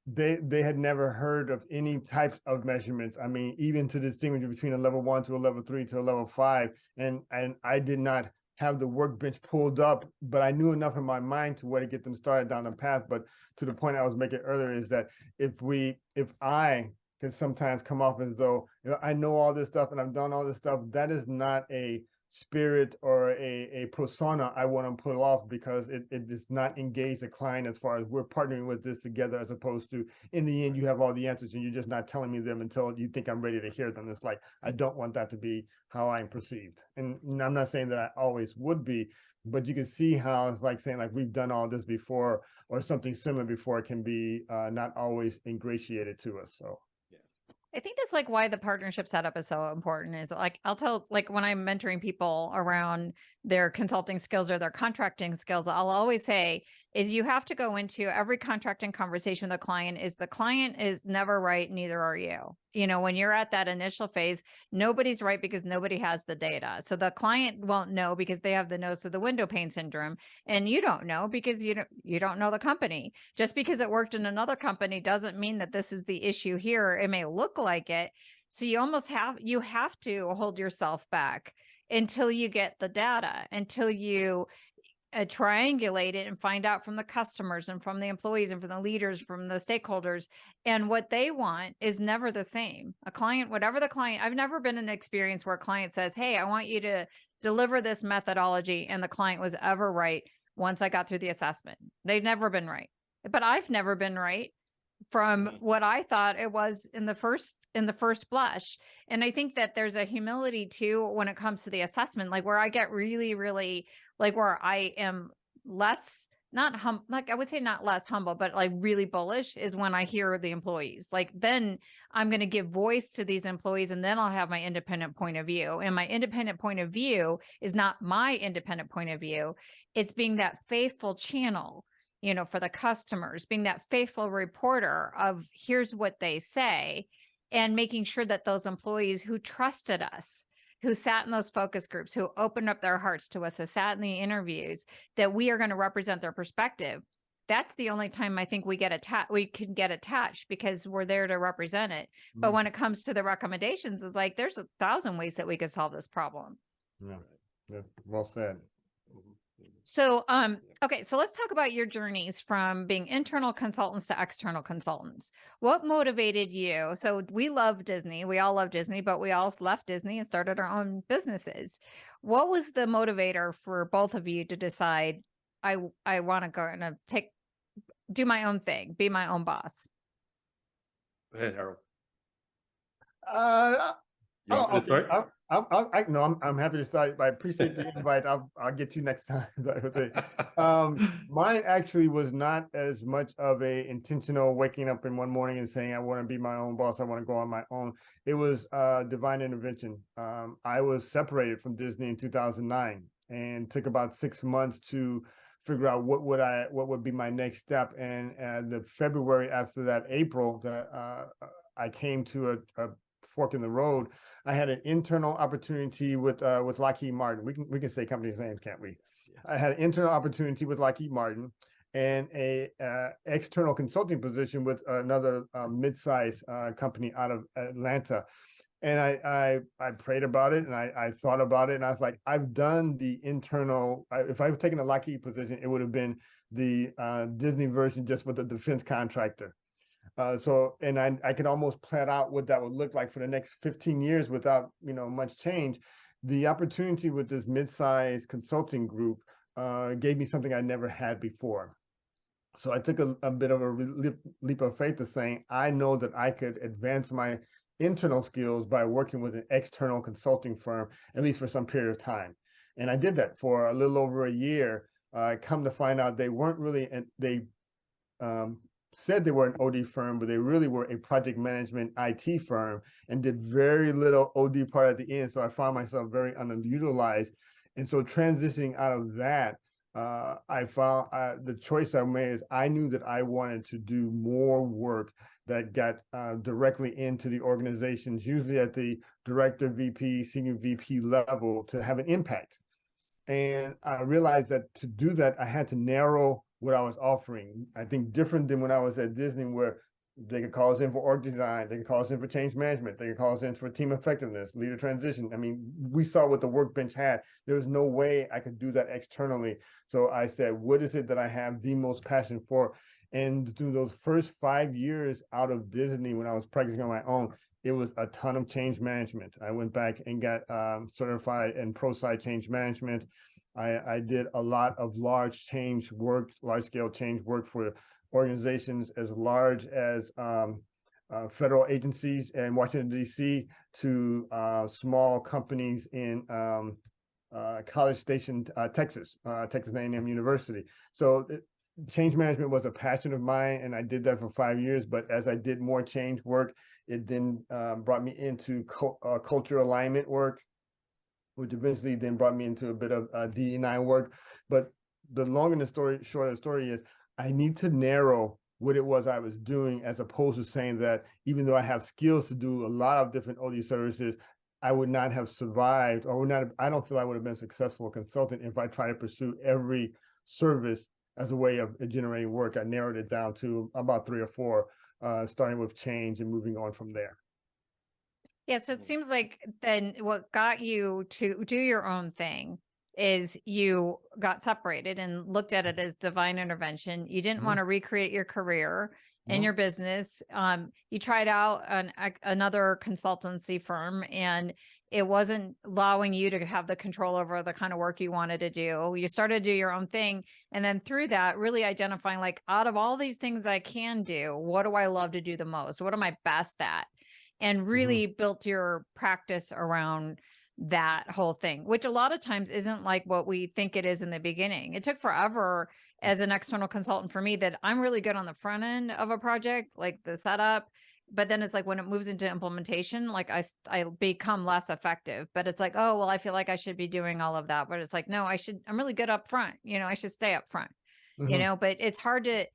They had never heard of any types of measurements. I mean, even to distinguish between a level 1 to a level 3 to a level 5. And I did not have the workbench pulled up, but I knew enough in my mind to where to get them started down the path. But to the point I was making earlier is that if I can sometimes come off as though, I know all this stuff and I've done all this stuff, that is not a spirit or a persona I want to put off, because it does not engage the client as far as we're partnering with this together, as opposed to, in the end, you have all the answers and you're just not telling me them until you think I'm ready to hear them. It's like, I don't want that to be how I'm perceived. And I'm not saying that I always would be, but you can see how it's like saying, like, we've done all this before or something similar before, it can be not always ingratiated to us. So I think that's like why the partnership setup is so important. Is like, I'll tell, like, when I'm mentoring people around their consulting skills or their contracting skills, I'll always say, is you have to go into every contracting conversation with the client is never right, neither are you. You know, when you're at that initial phase, nobody's right because nobody has the data. So the client won't know because they have the nose to the window pane syndrome, and you don't know because you don't know the company. Just because it worked in another company doesn't mean that this is the issue here. It may look like it. So you have to hold yourself back until you get the data, until you triangulate it and find out from the customers and from the employees and from the leaders, from the stakeholders. And what they want is never the same. A client, whatever the client, I've never been in an experience where a client says, hey, I want you to deliver this methodology, and the client was ever right once I got through the assessment. They've never been right. But I've never been right from what I thought it was in the first blush. And I think that there's a humility too when it comes to the assessment, like where I get really, really, like where I am less, not like I would say not less humble, but like really bullish is when I hear the employees. Like then I'm going to give voice to these employees, and then I'll have my independent point of view. And my independent point of view is not my independent point of view. It's being that faithful channel, you know, for the customers, being that faithful reporter of here's what they say, and making sure that those employees who trusted us, who sat in those focus groups, who opened up their hearts to us, who sat in the interviews, that we are going to represent their perspective. That's the only time I think we can get attached because we're there to represent it. But when it comes to the recommendations, it's like, there's 1,000 ways that we could solve this problem. Yeah, well said. So, okay, so let's talk about your journeys from being internal consultants to external consultants. What motivated you? So we love Disney. We all love Disney, but we all left Disney and started our own businesses. What was the motivator for both of you to decide, I want to go and do my own thing, be my own boss? Go ahead, Harold. You want me to start? I'm happy to start. I appreciate the invite. I'll get to you next time. Mine actually was not as much of a intentional waking up in one morning and saying I want to be my own boss. I want to go on my own. It was divine intervention. I was separated from Disney in 2009 and took about 6 months to figure out what would be my next step. And the February after that, April, that I came to a fork in the road. I had an internal opportunity with Lockheed Martin. We can say companies' names, can't we? Yeah. I had an internal opportunity with Lockheed Martin and a external consulting position with another mid-sized company out of Atlanta. And I prayed about it, and I thought about it, and I was like, I've done the internal. If I was taking a Lockheed position, it would have been the Disney version, just with a defense contractor. And I could almost plan out what that would look like for the next 15 years without, much change. The opportunity with this mid-sized consulting group gave me something I never had before. So I took a bit of a leap of faith to saying, I know that I could advance my internal skills by working with an external consulting firm, at least for some period of time. And I did that for a little over a year. Come to find out they weren't really, said they were an OD firm, but they really were a project management IT firm and did very little OD part at the end. So I found myself very underutilized. And so transitioning out of that, I found the choice I made is I knew that I wanted to do more work that got directly into the organizations, usually at the director, VP, senior VP level, to have an impact. And I realized that to do that, I had to narrow what I was offering. I think different than when I was at Disney, where they could call us in for org design, they could call us in for change management, they could call us in for team effectiveness, leader transition. I mean, we saw what the workbench had. There was no way I could do that externally. So I said, what is it that I have the most passion for? And through those first 5 years out of Disney, when I was practicing on my own, it was a ton of change management. I went back and got certified in ProSci change management. I did a lot of large-scale change work for organizations as large as federal agencies in Washington, D.C. to small companies in College Station, Texas A&M University. So change management was a passion of mine, and I did that for 5 years. But as I did more change work, it then brought me into culture alignment work, which eventually then brought me into a bit of DE&I work. But the long and the short of the story is I need to narrow what it was I was doing, as opposed to saying that even though I have skills to do a lot of different OD services, I would not have survived, or would not. I don't feel I would have been a successful consultant if I tried to pursue every service as a way of generating work. I narrowed it down to about 3 or 4, starting with change and moving on from there. Yeah, so it seems like then what got you to do your own thing is you got separated and looked at it as divine intervention. You didn't want to recreate your career in your business. You tried out another consultancy firm, and it wasn't allowing you to have the control over the kind of work you wanted to do. You started to do your own thing. And then through that, really identifying, like, out of all these things I can do, what do I love to do the most? What am I best at? And really built your practice around that whole thing, which a lot of times isn't like what we think it is in the beginning. It took forever as an external consultant for me that I'm really good on the front end of a project, like the setup. But then it's like when it moves into implementation, like I become less effective. But it's like, oh, well, I feel like I should be doing all of that. But it's like, no, I'm really good up front. I should stay up front, but it's hard to.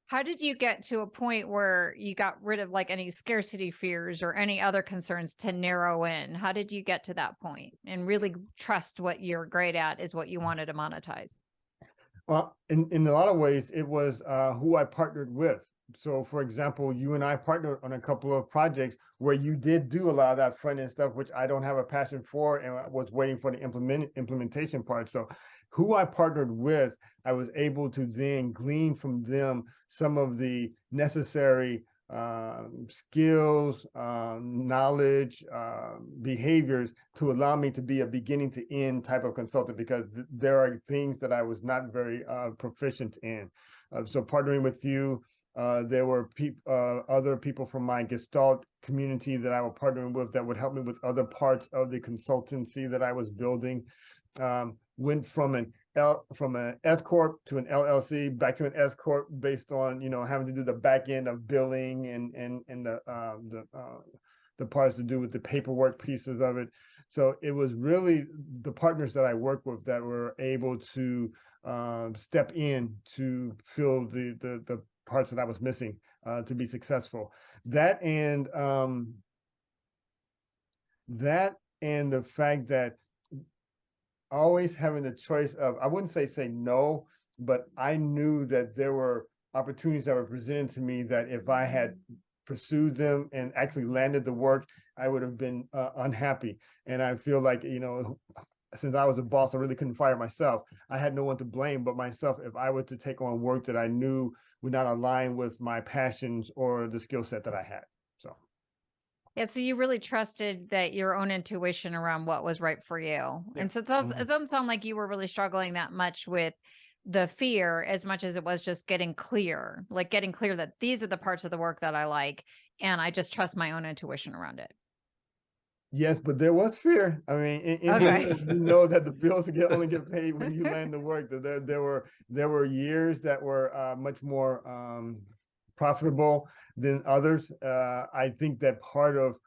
How did you get to a point where you got rid of like any scarcity fears or any other concerns to narrow in? How did you get to that point and really trust what you're great at is what you wanted to monetize? Well, in a lot of ways, it was who I partnered with. So, for example, you and I partnered on a couple of projects where you did do a lot of that front end stuff, which I don't have a passion for, and I was waiting for the implementation part. So, who I partnered with, I was able to then glean from them some of the necessary skills, knowledge, behaviors to allow me to be a beginning to end type of consultant, because there are things that I was not very proficient in. So partnering with you, there were other people from my Gestalt community that I was partnering with that would help me with other parts of the consultancy that I was building. Went from an S corp to an LLC, back to an S corp, based on having to do the back end of billing and the parts to do with the paperwork pieces of it. So it was really the partners that I worked with that were able to step in to fill the parts that I was missing to be successful. That and the fact that always having the choice of, I wouldn't say no, but I knew that there were opportunities that were presented to me that if I had pursued them and actually landed the work, I would have been unhappy. And I feel like, since I was a boss, I really couldn't fire myself. I had no one to blame but myself if I were to take on work that I knew would not align with my passions or the skill set that I had. So. Yeah, so you really trusted that your own intuition around what was right for you. Yeah. And so it doesn't sound like you were really struggling that much with the fear as much as it was just getting clear that these are the parts of the work that I like, and I just trust my own intuition around it. Yes, but there was fear. I mean, you know that the bills only get paid when you land the work. There were years that were much more profitable than others. I think that part of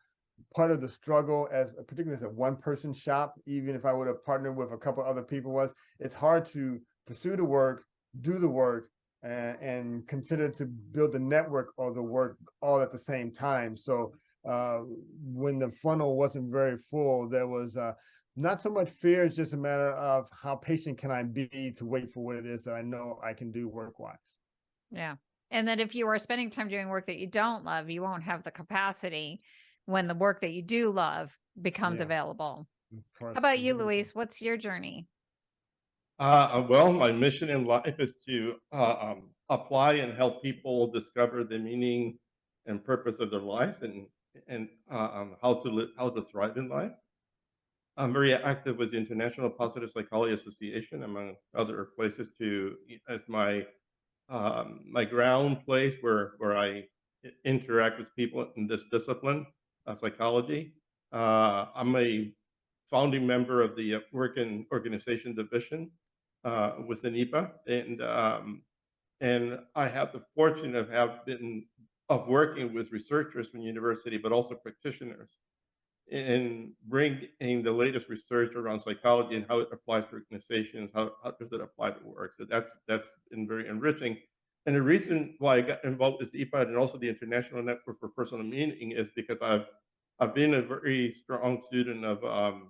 the struggle, particularly as a one-person shop, even if I would have partnered with a couple other people, was it's hard to pursue the work, do the work, and consider to build the network or the work all at the same time. So when the funnel wasn't very full, there was not so much fear. It's just a matter of how patient can I be to wait for what it is that I know I can do work-wise. Yeah. And that if you are spending time doing work that you don't love, you won't have the capacity when the work that you do love becomes available. How about you, Luis? What's your journey? Well, my mission in life is to apply and help people discover the meaning and purpose of their lives and how to thrive in life. I'm very active with the International Positive Psychology Association, among other places, as my ground place where I interact with people in this discipline of psychology. I'm a founding member of the Work and Organization Division within IPA, and I have the fortune of working with researchers from university, but also practitioners. in bringing the latest research around psychology and how it applies to organizations, how does it apply to work. So that's been very enriching. And the reason why I got involved with EPUD and also the International Network for Personal Meaning is because I've been a very strong student of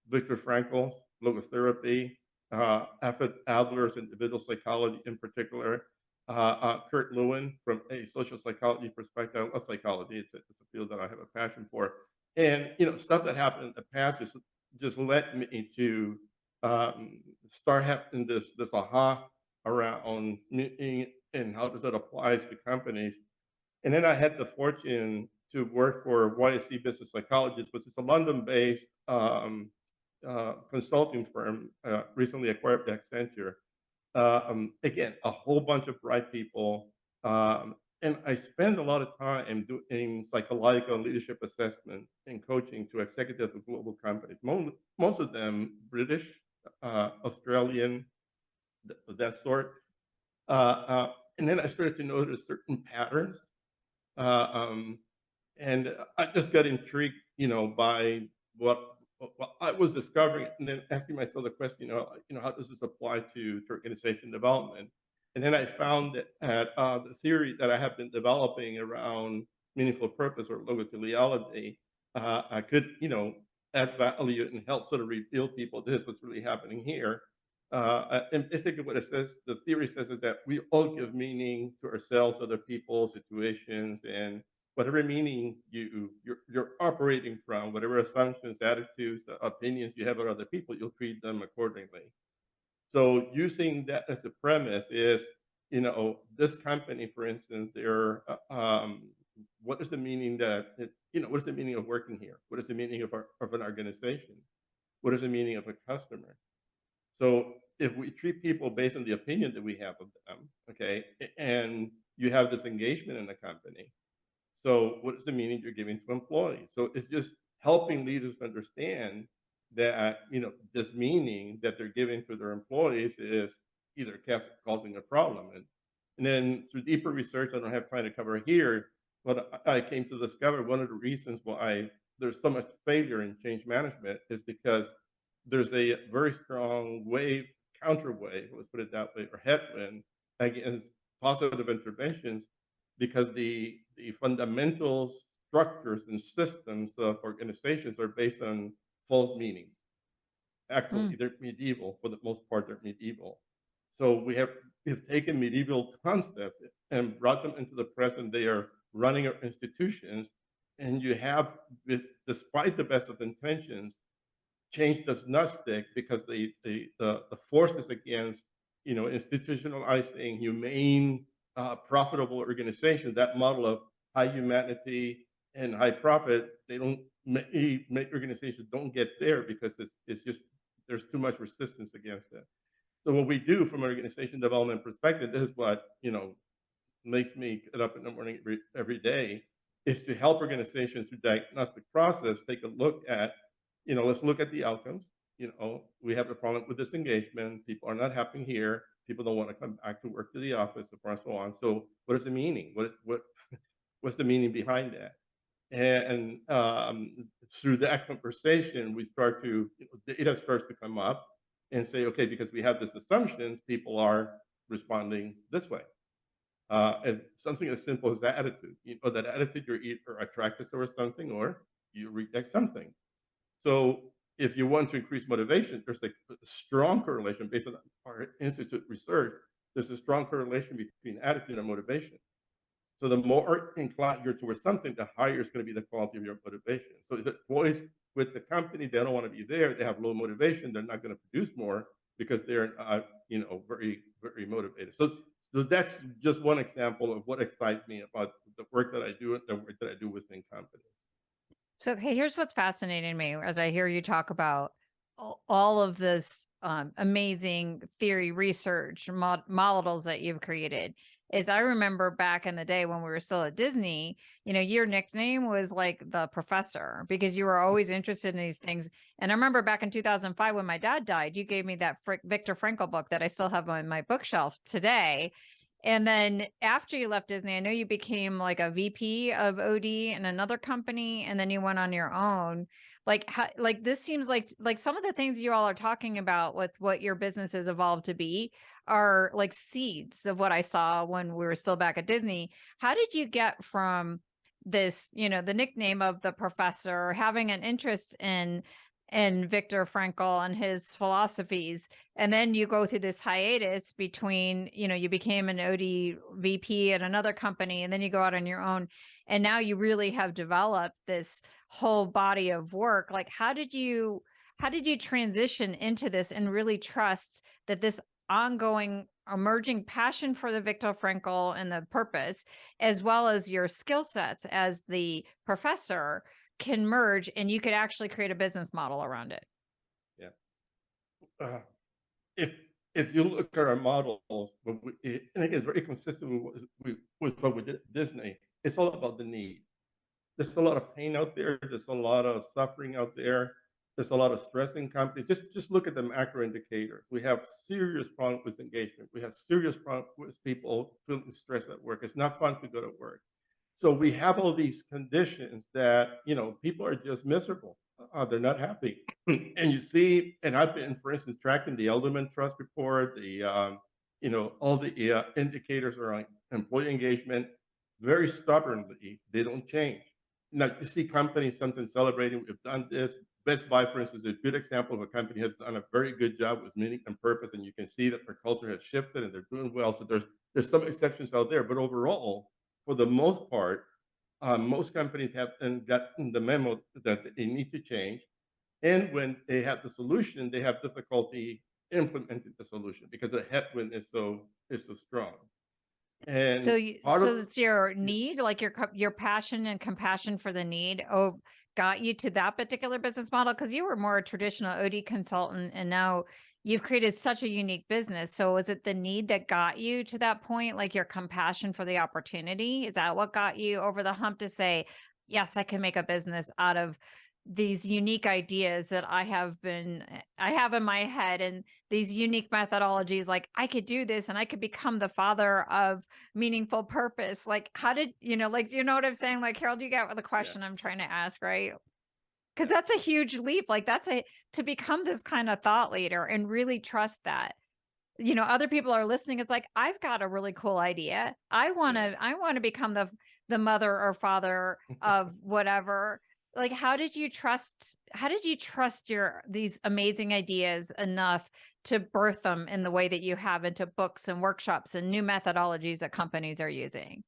Viktor Frankl's logotherapy, Alfred Adler's individual psychology in particular, Kurt Lewin from a social psychology perspective. I love psychology. It's a field that I have a passion for. And stuff that happened in the past just led me to start having this aha around meaning and how does that apply to companies. And then I had the fortune to work for YSC Business Psychologists, which is a London-based consulting firm, recently acquired by Accenture. Again, a whole bunch of bright people. And I spend a lot of time doing psychological leadership assessment and coaching to executives of global companies, most of them British, Australian, that sort. And then I started to notice certain patterns. And I just got intrigued, by what I was discovering, and then asking myself the question, how does this apply to organization development? And then I found that the theory that I have been developing around meaningful purpose or logoteleology, I could, add value and help sort of reveal people this is what's really happening here. And basically what it says, the theory says is that we all give meaning to ourselves, other people, situations, and whatever meaning you're operating from, whatever assumptions, attitudes, opinions you have of other people, you'll treat them accordingly. So using that as a premise is, this company, for instance, what is the meaning what is the meaning of working here? What is the meaning of an organization? What is the meaning of a customer? So if we treat people based on the opinion that we have of them, okay, and you have this engagement in the company, so what is the meaning you're giving to employees? So it's just helping leaders understand that, this meaning that they're giving to their employees is either causing a problem. And then through deeper research, I don't have time to cover here, but I came to discover one of the reasons why there's so much failure in change management is because there's a very strong counter wave, let's put it that way, or headwind against positive interventions because the fundamental structures and systems of organizations are based on false meanings. Actually, they're medieval. For the most part, they're medieval. So we've taken medieval concepts and brought them into the present. They are running our institutions, and you have, despite the best of intentions, change does not stick because the forces against institutionalizing humane, profitable organizations, that model of high humanity and high profit, they don't make organizations don't get there because it's just there's too much resistance against it. So what we do from an organization development perspective, this is what makes me get up in the morning every day, is to help organizations through diagnostic process take a look at, let's look at the outcomes. We have a problem with disengagement. People are not happy here. People don't want to come back to work to the office, and so on. So what is the meaning? What's the meaning behind that? And through that conversation, we start to, data starts to come up and say, okay, because we have these assumptions, people are responding this way. And something as simple as that attitude, that attitude, you're either attracted towards something or you reject something. So if you want to increase motivation, there's a strong correlation based on our institute research. There's a strong correlation between attitude and motivation. So the more inclined you're towards something, the higher is going to be the quality of your motivation. So if employees with the company, they don't want to be there, they have low motivation, they're not going to produce more because they're not, very, very motivated. So that's just one example of what excites me about the work that I do and the work that I do within companies. So, okay, here's what's fascinating me as I hear you talk about all of this amazing theory, research, models that you've created. Is I remember back in the day when we were still at Disney, your nickname was like the professor because you were always interested in these things. And I remember back in 2005 when my dad died, you gave me that Viktor Frankl book that I still have on my bookshelf today. And then after you left Disney, I know you became like a VP of OD in another company, and then you went on your own. Like, like this seems like some of the things you all are talking about with what your business has evolved to be are like seeds of what I saw when we were still back at Disney. How did you get from this, the nickname of the professor, having an interest in Viktor Frankl and his philosophies, and then you go through this hiatus between, you became an OD VP at another company, and then you go out on your own, and now you really have developed this whole body of work. Like, how did you transition into this and really trust that this ongoing emerging passion for the Viktor Frankl and the purpose, as well as your skill sets as the professor, can merge and you could actually create a business model around it? Yeah. If you look at our models, and it's very consistent with what we did at Disney, it's all about the need. There's a lot of pain out there. There's a lot of suffering out there. There's a lot of stress in companies. Just look at the macro indicators. We have serious problems with engagement. We have serious problems with people feeling stressed at work. It's not fun to go to work. So we have all these conditions that, people are just miserable. They're not happy. And you see, and I've been, for instance, tracking the Elderman Trust report, all the indicators around employee engagement. Very stubbornly, they don't change. Now, you see companies sometimes celebrating, we've done this. Best Buy, for instance, is a good example of a company has done a very good job with meaning and purpose, and you can see that their culture has shifted and they're doing well. So there's some exceptions out there, but overall, for the most part, most companies have gotten the memo that they need to change. And when they have the solution, they have difficulty implementing the solution because the headwind is so strong. And So part of it's your need, like your passion and compassion for the need, got you to that particular business model, because you were more a traditional OD consultant, and now you've created such a unique business. So is it the need that got you to that point, like your compassion for the opportunity? Is that what got you over the hump to say, yes, I can make a business out of these unique ideas that I have in my head, and these unique methodologies? Like, I could do this and I could become the father of meaningful purpose. Like, how did, like, do you know what I'm saying? Like, Harold, you get the question I'm trying to ask, right? Because that's a huge leap. Like, to become this kind of thought leader and really trust that, other people are listening. It's like, I've got a really cool idea. I want to become the mother or father of whatever. Like, how did you trust these amazing ideas enough to birth them in the way that you have into books and workshops and new methodologies that companies are using?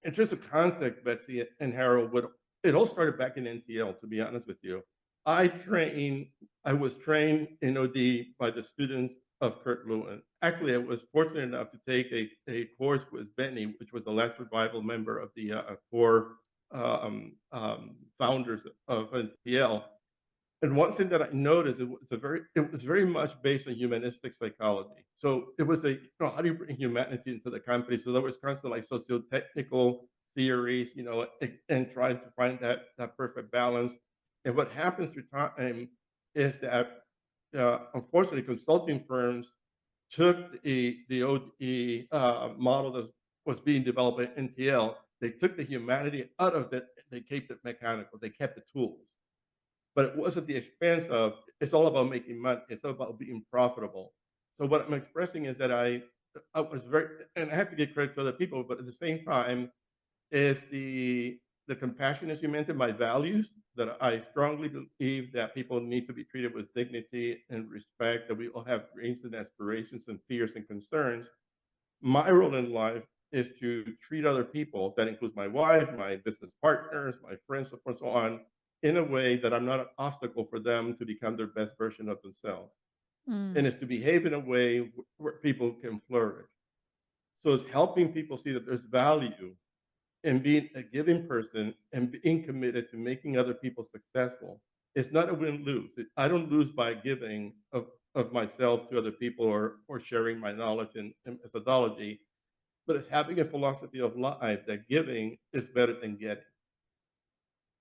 In terms of context, Betsy and Harold, it all started back in NTL, to be honest with you. I was trained in OD by the students of Kurt Lewin. Actually, I was fortunate enough to take a course with Benny, which was the last survival member of the core founders of NTL. And one thing that I noticed, it was very much based on humanistic psychology. So it was how do you bring humanity into the company? So there was constantly like socio-technical theories, and trying to find that perfect balance. And what happens through time is that, unfortunately, consulting firms took the OE model that was being developed at NTL. They took the humanity out of it. They kept it mechanical. They kept the tools, but it was at the expense of, it's all about making money. It's all about being profitable. So what I'm expressing is that I was very, and I have to give credit to other people, but at the same time, is the compassion, as you mentioned, my values, that I strongly believe that people need to be treated with dignity and respect, that we all have dreams and aspirations and fears and concerns. My role in life is to treat other people, that includes my wife, my business partners, my friends, so forth and so on, in a way that I'm not an obstacle for them to become their best version of themselves. And it's to behave in a way where people can flourish. So it's helping people see that there's value in being a giving person and being committed to making other people successful. It's not a win-lose. I don't lose by giving of myself to other people or sharing my knowledge and methodology, but it's having a philosophy of life that giving is better than getting.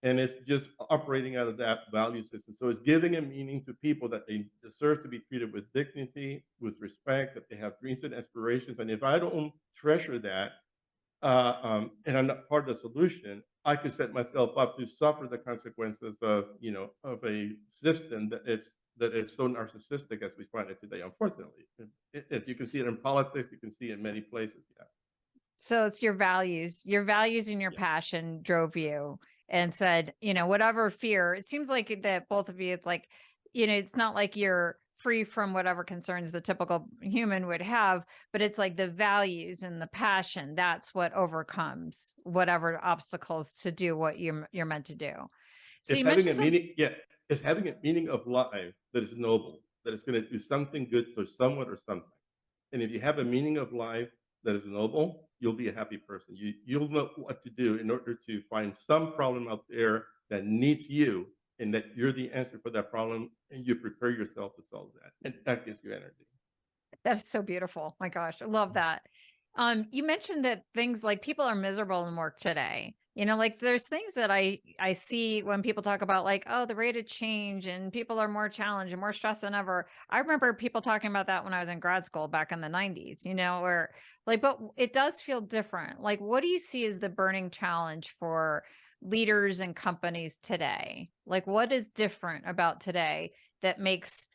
And it's just operating out of that value system. So it's giving a meaning to people that they deserve to be treated with dignity, with respect, that they have dreams and aspirations. And if I don't treasure that, and I'm not part of the solution, I could set myself up to suffer the consequences of, of a system that is so narcissistic as we find it today. Unfortunately, if you can see it in politics, you can see it in many places. Yeah. So it's your values and your Yeah. passion drove you and said, whatever fear, it seems like that both of you, it's like, it's not like you're free from whatever concerns the typical human would have, but it's like the values and the passion, that's what overcomes whatever obstacles to do what you're meant to do. So It's you having a mentioned meaning, yeah, it's having a meaning of life that is noble, that is going to do something good to someone or something. And if you have a meaning of life that is noble, you'll be a happy person. You'll know what to do in order to find some problem out there that needs you, and that you're the answer for that problem, and you prepare yourself to solve that. And that gives you energy. that is so beautiful. My gosh, I love that. You mentioned that things like people are miserable in work today. Like there's things that I see when people talk about like, oh, the rate of change and people are more challenged and more stressed than ever. I remember people talking about that when I was in grad school back in the 90s, where like, but it does feel different. Like, what do you see as the burning challenge for leaders and companies today? Like, what is different about today that makes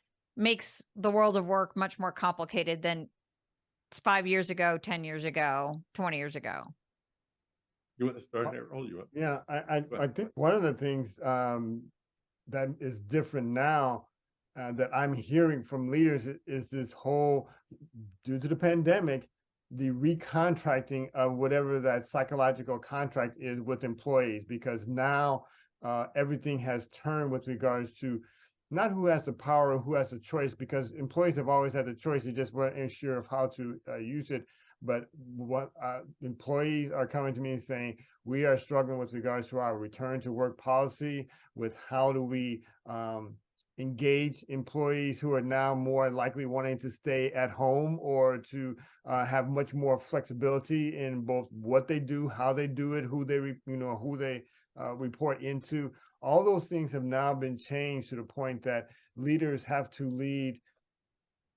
the world of work much more complicated than 5 years ago, 10 years ago, 20 years ago? You want to start, Harold? You want? Yeah, I Go ahead. think one of the things that is different now that I'm hearing from leaders is this whole, due to the pandemic, the recontracting of whatever that psychological contract is with employees, because now everything has turned with regards to not who has the power or who has the choice, because employees have always had the choice, they just weren't sure of how to use it. But what employees are coming to me and saying, we are struggling with regards to our return to work policy, with how do we engage employees who are now more likely wanting to stay at home, or to have much more flexibility in both what they do, how they do it, who they report into. All those things have now been changed to the point that leaders have to lead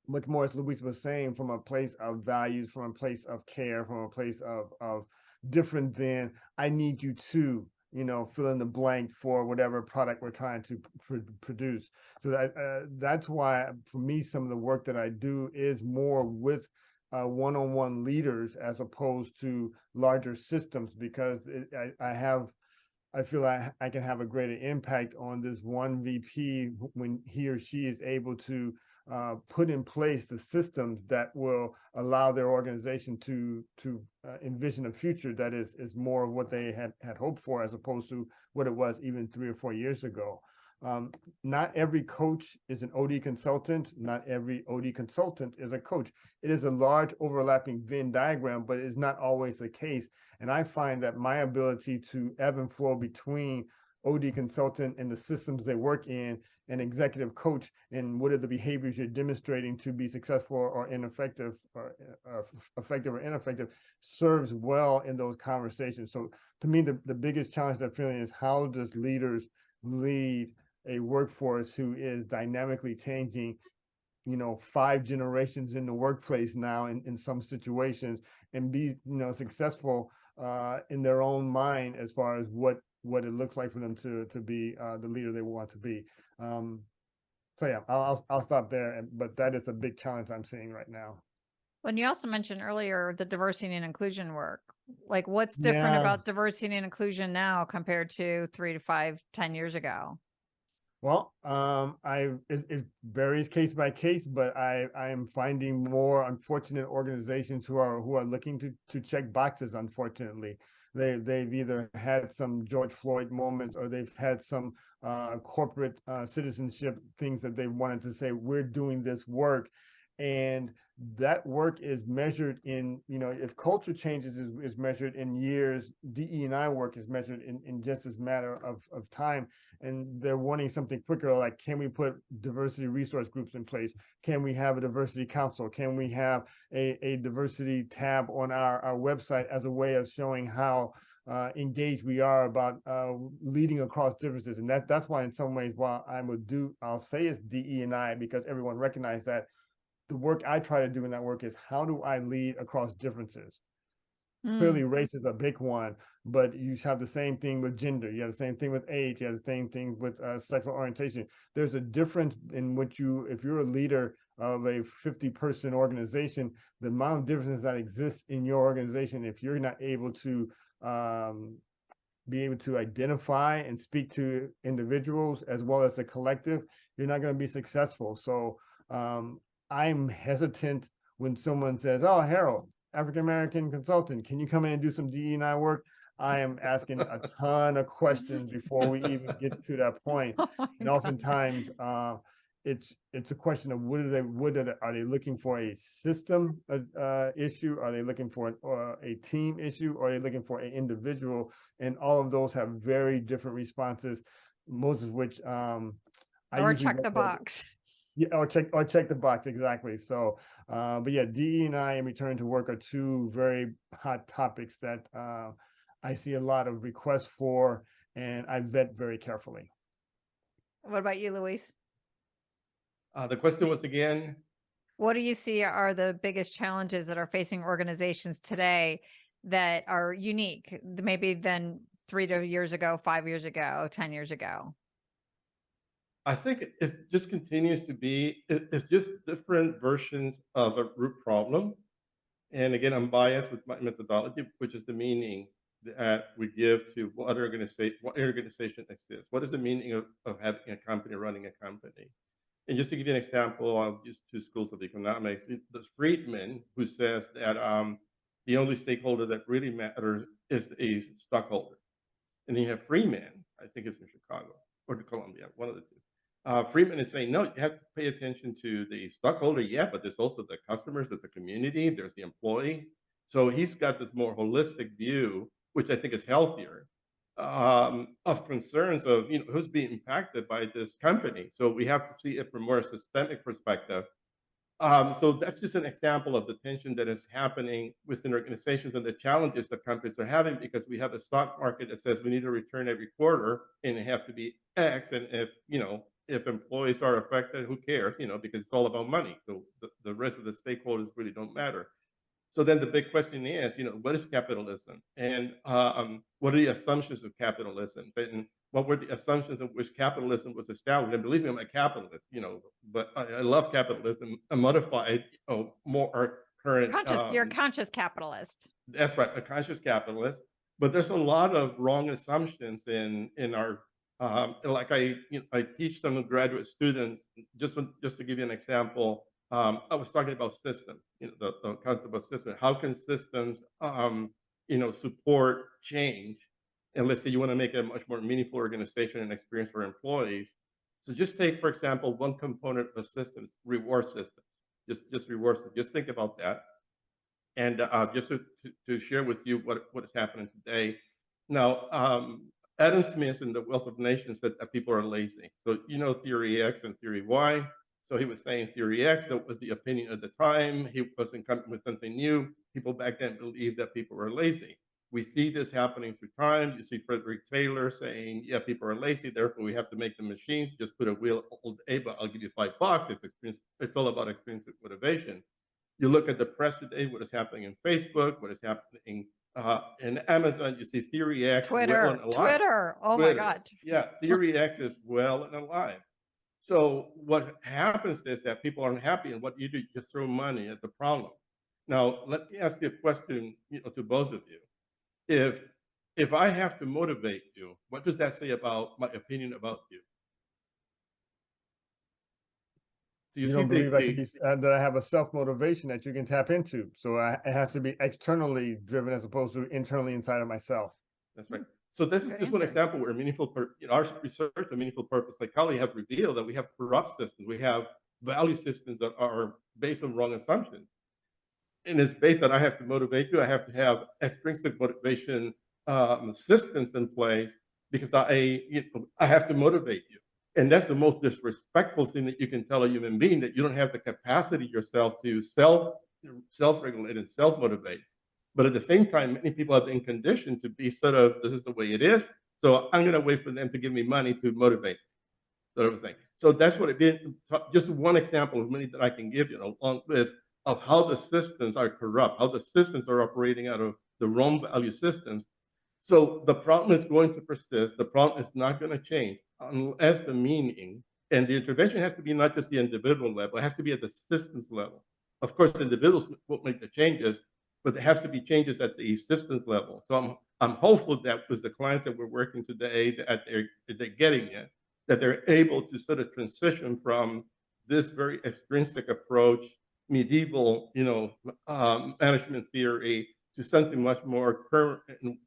much more, as Luis was saying, from a place of values, from a place of care, from a place of different than I need you to, fill in the blank for whatever product we're trying to produce. So that's why, for me, some of the work that I do is more with one-on-one leaders as opposed to larger systems, because I feel I can have a greater impact on this one VP when he or she is able to put in place the systems that will allow their organization to envision a future that is more of what they had hoped for, as opposed to what it was even 3 or 4 years ago. Not every coach is an OD consultant. Not every OD consultant is a coach. It is a large overlapping Venn diagram, but it is not always the case. And I find that my ability to ebb and flow between OD consultant and the systems they work in, and executive coach, and what are the behaviors you're demonstrating to be successful or ineffective, or effective or ineffective, serves well in those conversations. So to me, the biggest challenge that I'm feeling is, how does leaders lead a workforce who is dynamically changing, 5 generations in the workplace now in some situations, and be, successful in their own mind as far as what it looks like for them to be the leader they want to be. So yeah, I'll stop there. But that is a big challenge I'm seeing right now. When you also mentioned earlier the diversity and inclusion work, like what's different Yeah. about diversity and inclusion now compared to 3 to 5, 10 years ago? Well, it varies case by case, but I am finding more unfortunate organizations who are looking to check boxes. Unfortunately, they've either had some George Floyd moments, or they've had some corporate citizenship things that they wanted to say, we're doing this work. And that work is measured in, if culture changes is measured in years, DE&I work is measured in just as matter of time. And they're wanting something quicker, like, can we put diversity resource groups in place? Can we have a diversity council? Can we have a diversity tab on our website as a way of showing how engaged we are about leading across differences. And that's why in some ways, while I'll say it's DE&I, because everyone recognizes that the work I try to do in that work is how do I lead across differences? Clearly race is a big one, but you have the same thing with gender. You have the same thing with age. You have the same thing with sexual orientation. There's a difference in what if you're a leader of a 50-person organization, the amount of differences that exist in your organization, if you're not able to be able to identify and speak to individuals as well as the collective, you're not going to be successful. So I'm hesitant when someone says, "Oh, Harold, African-American consultant, can you come in and do some DE&I work?" I am asking a ton of questions before we even get to that point. And oftentimes it's a question of are they looking for a system issue? Are they looking for a team issue? Or are they looking for an individual? And all of those have very different responses, most of which or check the box. Yeah, or check the box, exactly. So, but yeah, DE&I and return to work are two very hot topics that I see a lot of requests for, and I vet very carefully. What about you, Luis? The question was again? What do you see are the biggest challenges that are facing organizations today that are unique, maybe than 3 years ago, 5 years ago, 10 years ago? I think it just continues to be, it's just different versions of a root problem. And again, I'm biased with my methodology, which is the meaning that we give to what organization exists. What is the meaning of having a company, running a company? And just to give you an example, I'll use two schools of economics. There's Friedman, who says that the only stakeholder that really matters is a stockholder. And then you have Freeman, I think it's in Chicago or Columbia, one of the two. Friedman is saying, no, you have to pay attention to the stockholder, yeah, but there's also the customers, there's the community, there's the employee. So he's got this more holistic view, which I think is healthier, of concerns of who's being impacted by this company. So we have to see it from more systemic perspective. So that's just an example of the tension that is happening within organizations and the challenges that companies are having, because we have a stock market that says we need a return every quarter and it have to be X. And if employees are affected, who cares? Because it's all about money. So the rest of the stakeholders really don't matter. So then the big question is, what is capitalism? And what are the assumptions of capitalism? And what were the assumptions of which capitalism was established? And believe me, I'm a capitalist, but I love capitalism, a modified, more current. You're a conscious capitalist. That's right, a conscious capitalist. But there's a lot of wrong assumptions in our, like I teach some graduate students, just to give you an example. I was talking about systems, the concept of system. How can systems, support change? And let's say you want to make a much more meaningful organization and experience for employees. So just take, for example, one component of a system, reward systems. Just reward systems. Just think about that. And just to share with you what is happening today. Now, Adam Smith in The Wealth of Nations said that people are lazy. So theory X and theory Y. So he was saying theory X, that was the opinion at the time. He wasn't coming with something new. People back then believed that people were lazy. We see this happening through time. You see Frederick Taylor saying, yeah, people are lazy, therefore we have to make the machines. Just put a wheel all day, but I'll give you $5. It's all about extrinsic motivation. You look at the press today, what is happening in Facebook, what is happening in Amazon, you see theory X, Twitter, well and alive. Oh my God. Yeah, theory X is well and alive. So what happens is that people aren't happy, and what you do, you just throw money at the problem. Now, let me ask you a question, to both of you. If I have to motivate you, what does that say about my opinion about you? So you don't believe that I have a self-motivation that you can tap into. So it has to be externally driven as opposed to internally inside of myself. That's right. So this is just one example where our research and meaningful purpose psychology have revealed that we have corrupt systems. We have value systems that are based on wrong assumptions. And it's based that I have to motivate you. I have to have extrinsic motivation systems in place because I have to motivate you. And that's the most disrespectful thing that you can tell a human being, that you don't have the capacity yourself to self-regulate and self-motivate. But at the same time, many people have been conditioned to be sort of, this is the way it is. So I'm going to wait for them to give me money to motivate, sort of thing. So that's what it been. Just one example of many that I can give you, along with of how the systems are corrupt, how the systems are operating out of the wrong value systems. So the problem is going to persist. The problem is not going to change unless the meaning and the intervention has to be not just the individual level, it has to be at the systems level. Of course, individuals will make the changes, but there has to be changes at the systems level. So I'm hopeful that with the clients that we're working today, that they're getting it, that they're able to sort of transition from this very extrinsic approach, medieval, management theory, to something much more current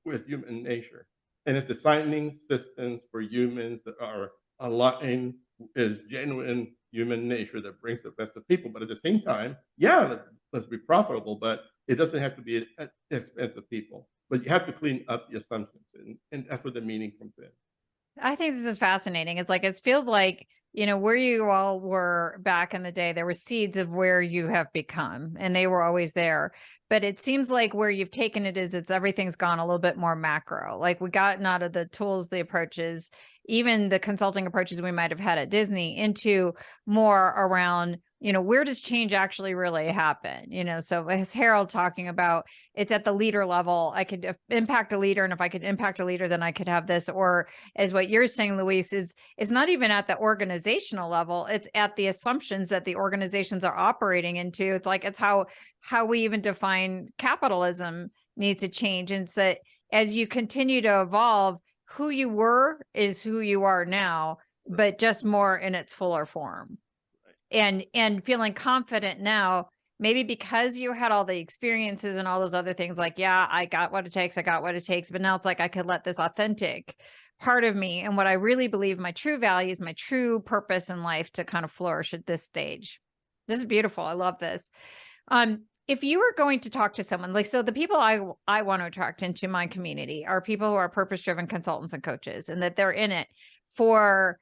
with human nature. And it's designing systems for humans that are aligned is genuine human nature that brings the best of people. But at the same time, yeah, let's be profitable, but it doesn't have to be at the expense of people. But you have to clean up the assumptions, and that's where the meaning comes in. I think this is fascinating. It's like, it feels like, where you all were back in the day, there were seeds of where you have become, and they were always there. But it seems like where you've taken it is everything's gone a little bit more macro. Like, we gotten out of the tools, the approaches, even the consulting approaches we might have had at Disney, into more around, where does change actually really happen? So as Harold talking about, it's at the leader level. I could impact a leader, and if I could impact a leader, then I could have this. Or as what you're saying, Luis, is it's not even at the organizational level. It's at the assumptions that the organizations are operating into. It's like, it's how we even define capitalism needs to change. And so as you continue to evolve, who you were is who you are now, but just more in its fuller form. And feeling confident now, maybe because you had all the experiences and all those other things, like, yeah, I got what it takes. But now it's like, I could let this authentic part of me and what I really believe, my true values, my true purpose in life, to kind of flourish at this stage. This is beautiful. I love this. If you were going to talk to someone, like, so the people I want to attract into my community are people who are purpose-driven consultants and coaches, and that they're in it for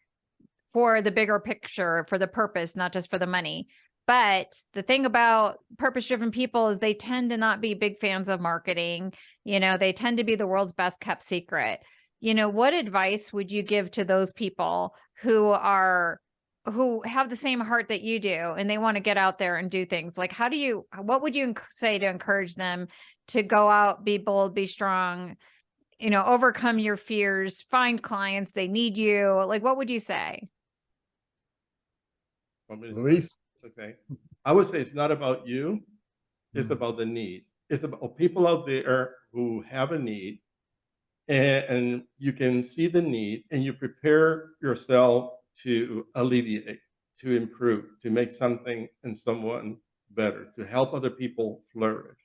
the bigger picture, for the purpose, not just for the money. But the thing about purpose-driven people is they tend to not be big fans of marketing. They tend to be the world's best kept secret. What advice would you give to those people who have the same heart that you do, and they want to get out there and do things? Like, what would you say to encourage them to go out, be bold, be strong, overcome your fears, find clients, they need you? Like, what would you say? Luis? Okay. I would say it's not about you. It's about the need. It's about people out there who have a need, and you can see the need, and you prepare yourself to alleviate, to improve, to make something and someone better, to help other people flourish.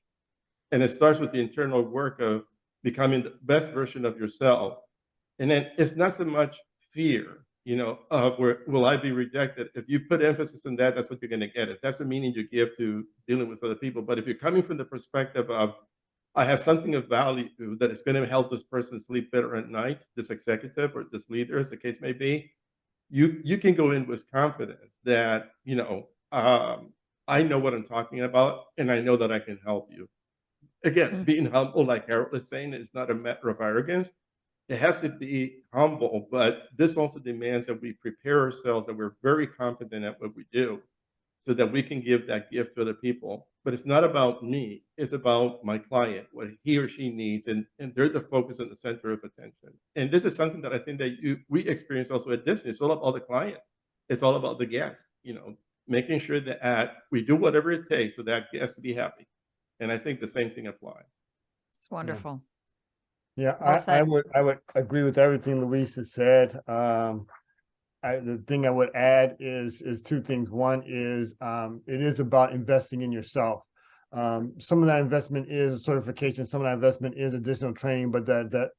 And it starts with the internal work of becoming the best version of yourself. And then it's not so much fear, of will I be rejected? If you put emphasis on that, that's what you're going to get. If that's the meaning you give to dealing with other people. But if you're coming from the perspective of, I have something of value that is going to help this person sleep better at night, this executive or this leader, as the case may be, you can go in with confidence that, I know what I'm talking about, and I know that I can help you. Again, being humble, like Harold is saying, is not a matter of arrogance. It has to be humble, but this also demands that we prepare ourselves, that we're very confident at what we do, so that we can give that gift to other people. But it's not about me, it's about my client, what he or she needs, and they're the focus and the center of attention. And this is something that I think that we experience also at Disney. It's all about the client. It's all about the guest, making sure that we do whatever it takes for that guest to be happy. And I think the same thing applies. It's wonderful. Yeah, Well I would agree with everything Luis has said. The thing I would add is two things. One is it is about investing in yourself. Some of that investment is certification, some of that investment is additional training, but that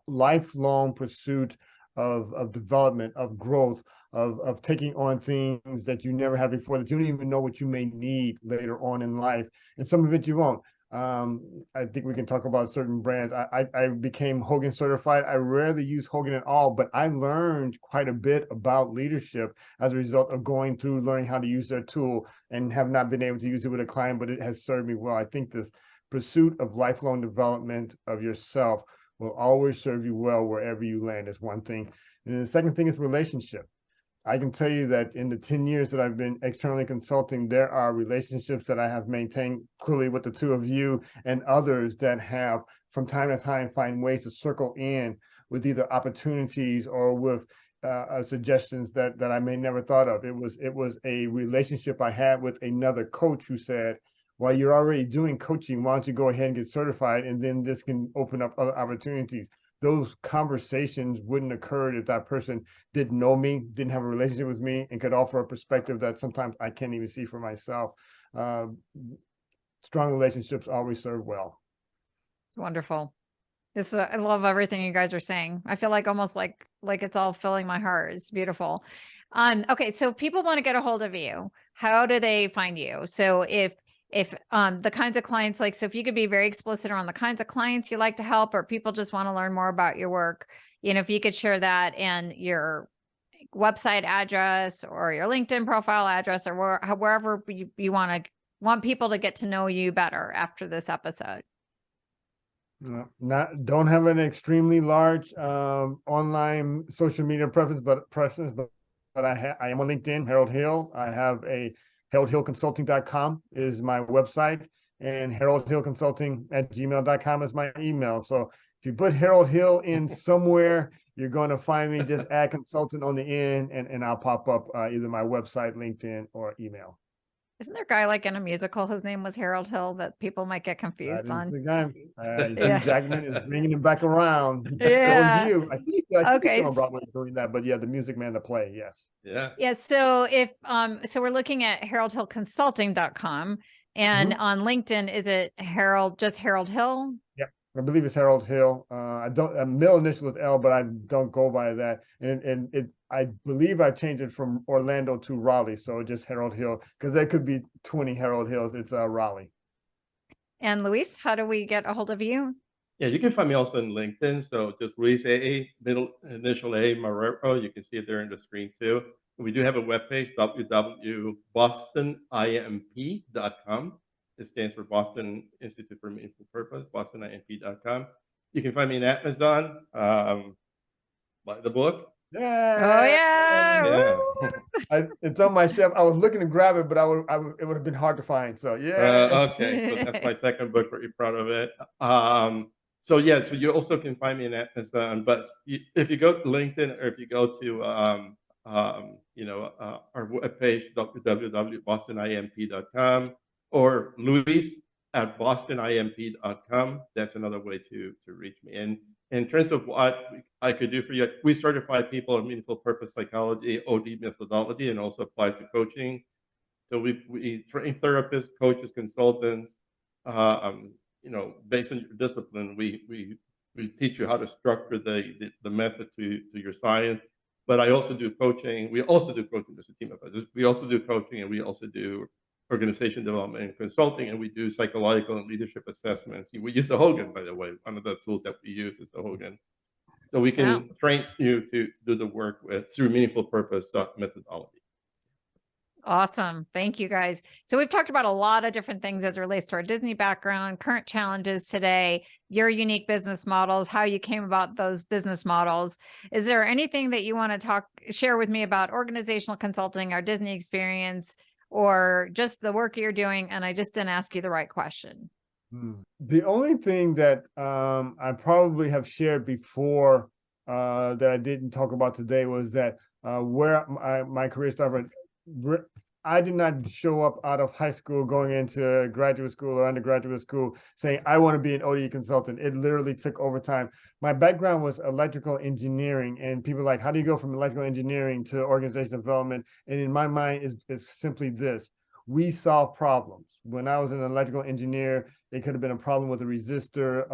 lifelong pursuit of development, of growth, of taking on things that you never had before, that you don't even know what you may need later on in life, and some of it you won't. I think we can talk about certain brands. I became Hogan certified. I rarely use Hogan at all, but I learned quite a bit about leadership as a result of going through learning how to use their tool, and have not been able to use it with a client, but it has served me well. I think this pursuit of lifelong development of yourself will always serve you well wherever you land, is one thing. And then the second thing is relationship. I can tell you that in the 10 years that I've been externally consulting, there are relationships that I have maintained clearly with the two of you and others that have from time to time find ways to circle in with either opportunities or with suggestions that I may never thought of. It was a relationship I had with another coach who said, well, you're already doing coaching, why don't you go ahead and get certified, and then this can open up other opportunities. Those conversations wouldn't occur if that person didn't know me, didn't have a relationship with me, and could offer a perspective that sometimes I can't even see for myself. Strong relationships always serve well. Wonderful. I love everything you guys are saying. I feel like almost like it's all filling my heart. It's beautiful. Okay, so if people want to get a hold of you, how do they find you? So if the kinds of clients, like, so if you could be very explicit around the kinds of clients you like to help, or people just want to learn more about your work, if you could share that and your website address or your LinkedIn profile address, or wherever you want people to get to know you better after this episode. Don't have an extremely large online social media presence, but I am on LinkedIn, Harold Hill. I have a haroldhillconsulting.com is my website, and haroldhillconsulting@gmail.com is my email. So if you put Harold Hill in somewhere, you're going to find me. Just add consultant on the end, and I'll pop up either my website, LinkedIn, or email. Isn't there a guy like in a musical whose name was Harold Hill that people might get confused on? The guy. Yeah. Hugh Jackman is bringing him back around. Yeah. Or you. I think Okay. he's on Broadway doing that, but yeah, the Music Man, the play, yes. Yeah. Yeah. So if so we're looking at haroldhillconsulting.com, and on LinkedIn, is it just Harold Hill? Yep. I believe it's Harold Hill. I don't, middle initial is L, but I don't go by that. And I believe I changed it from Orlando to Raleigh. So just Harold Hill, because there could be 20 Harold Hills. It's Raleigh. And Luis, how do we get a hold of you? Yeah, you can find me also on LinkedIn. So just Luis A, middle initial A, Marrero. You can see it there on the screen too. We do have a webpage, www.bostoninmp.com. It stands for Boston Institute for Meaningful Purpose, bostoninmp.com. You can find me in Amazon, buy the book. Yeah. Oh yeah. It's on my shelf. I was looking to grab it, but it would have been hard to find. So yeah. Okay, so that's my second book. Very proud of it. So you also can find me in Amazon. But if you go to LinkedIn, or if you go to our webpage, www.bostoninmp.com, or Luis@bostonimp.com. That's another way to reach me. And in terms of what I could do for you, we certify people in meaningful purpose psychology, OD methodology, and also applies to coaching. So we train therapists, coaches, consultants. Based on your discipline, we teach you how to structure the method to your science. But I also do coaching. We also do coaching as a team of us. We also do coaching, and we also do organization development and consulting, and we do psychological and leadership assessments. We use the Hogan, by the way. One of the tools that we use is the Hogan. So we can train you to do the work through meaningful purpose methodology. Awesome. Thank you, guys. So we've talked about a lot of different things as it relates to our Disney background, current challenges today, your unique business models, how you came about those business models. Is there anything that you want to share with me about organizational consulting, our Disney experience, or just the work you're doing, and I just didn't ask you the right question? The only thing that I probably have shared before that I didn't talk about today was that where my career started, I did not show up out of high school going into graduate school or undergraduate school saying, I want to be an OD consultant. It literally took over time. My background was electrical engineering, and people are like, how do you go from electrical engineering to organizational development? And in my mind, it's simply this. We solve problems. When I was an electrical engineer, it could have been a problem with a resistor,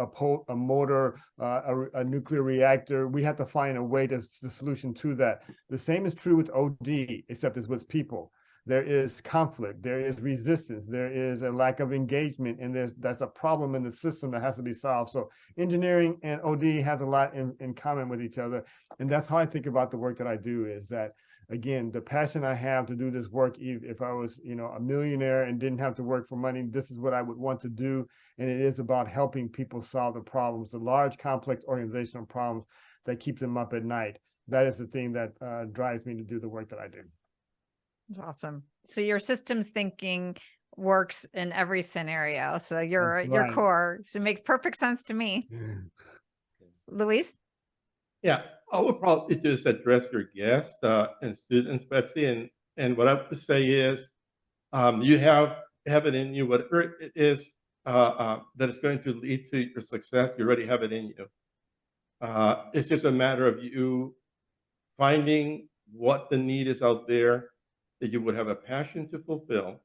a motor, a nuclear reactor. We have to find a way the solution to that. The same is true with OD, except it's with people. There is conflict, there is resistance, there is a lack of engagement, and that's a problem in the system that has to be solved. So engineering and OD has a lot in common with each other. And that's how I think about the work that I do, is that again, the passion I have to do this work, if I was, a millionaire and didn't have to work for money, this is what I would want to do. And it is about helping people solve the problems, the large, complex organizational problems that keep them up at night. That is the thing that drives me to do the work that I do. That's awesome. So your systems thinking works in every scenario. So your right. core. So it makes perfect sense to me. Luis? Yeah, I would probably just address your guests and students, Betsy, and what I would say is you have it in you, whatever it is that is going to lead to your success. You already have it in you. It's just a matter of you finding what the need is out there that you would have a passion to fulfill,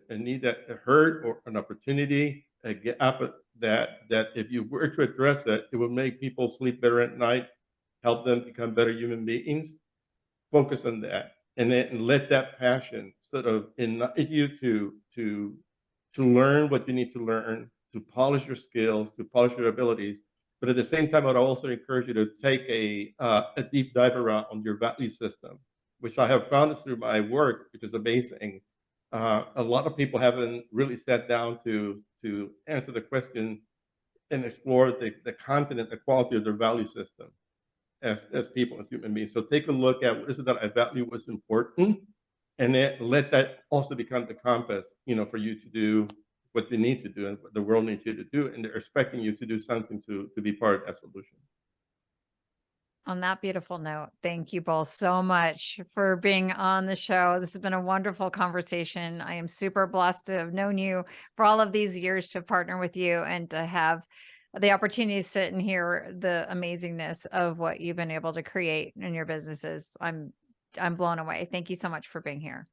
a need that hurt or an opportunity, a gap that if you were to address it, it would make people sleep better at night, help them become better human beings. Focus on that, and then let that passion sort of invite you to learn what you need to learn, to polish your skills, to polish your abilities. But at the same time, I'd also encourage you to take a deep dive around on your value system, which I have found through my work, which is amazing. A lot of people haven't really sat down to answer the question and explore the content and the quality of their value system as people, as human beings. So take a look at what is it that I value, what's important, and then let that also become the compass, for you to do what you need to do and what the world needs you to do, and they're expecting you to do something to be part of that solution. On that beautiful note, thank you both so much for being on the show. This has been a wonderful conversation. I am super blessed to have known you for all of these years, to partner with you and to have the opportunity to sit and hear the amazingness of what you've been able to create in your businesses. I'm blown away. Thank you so much for being here.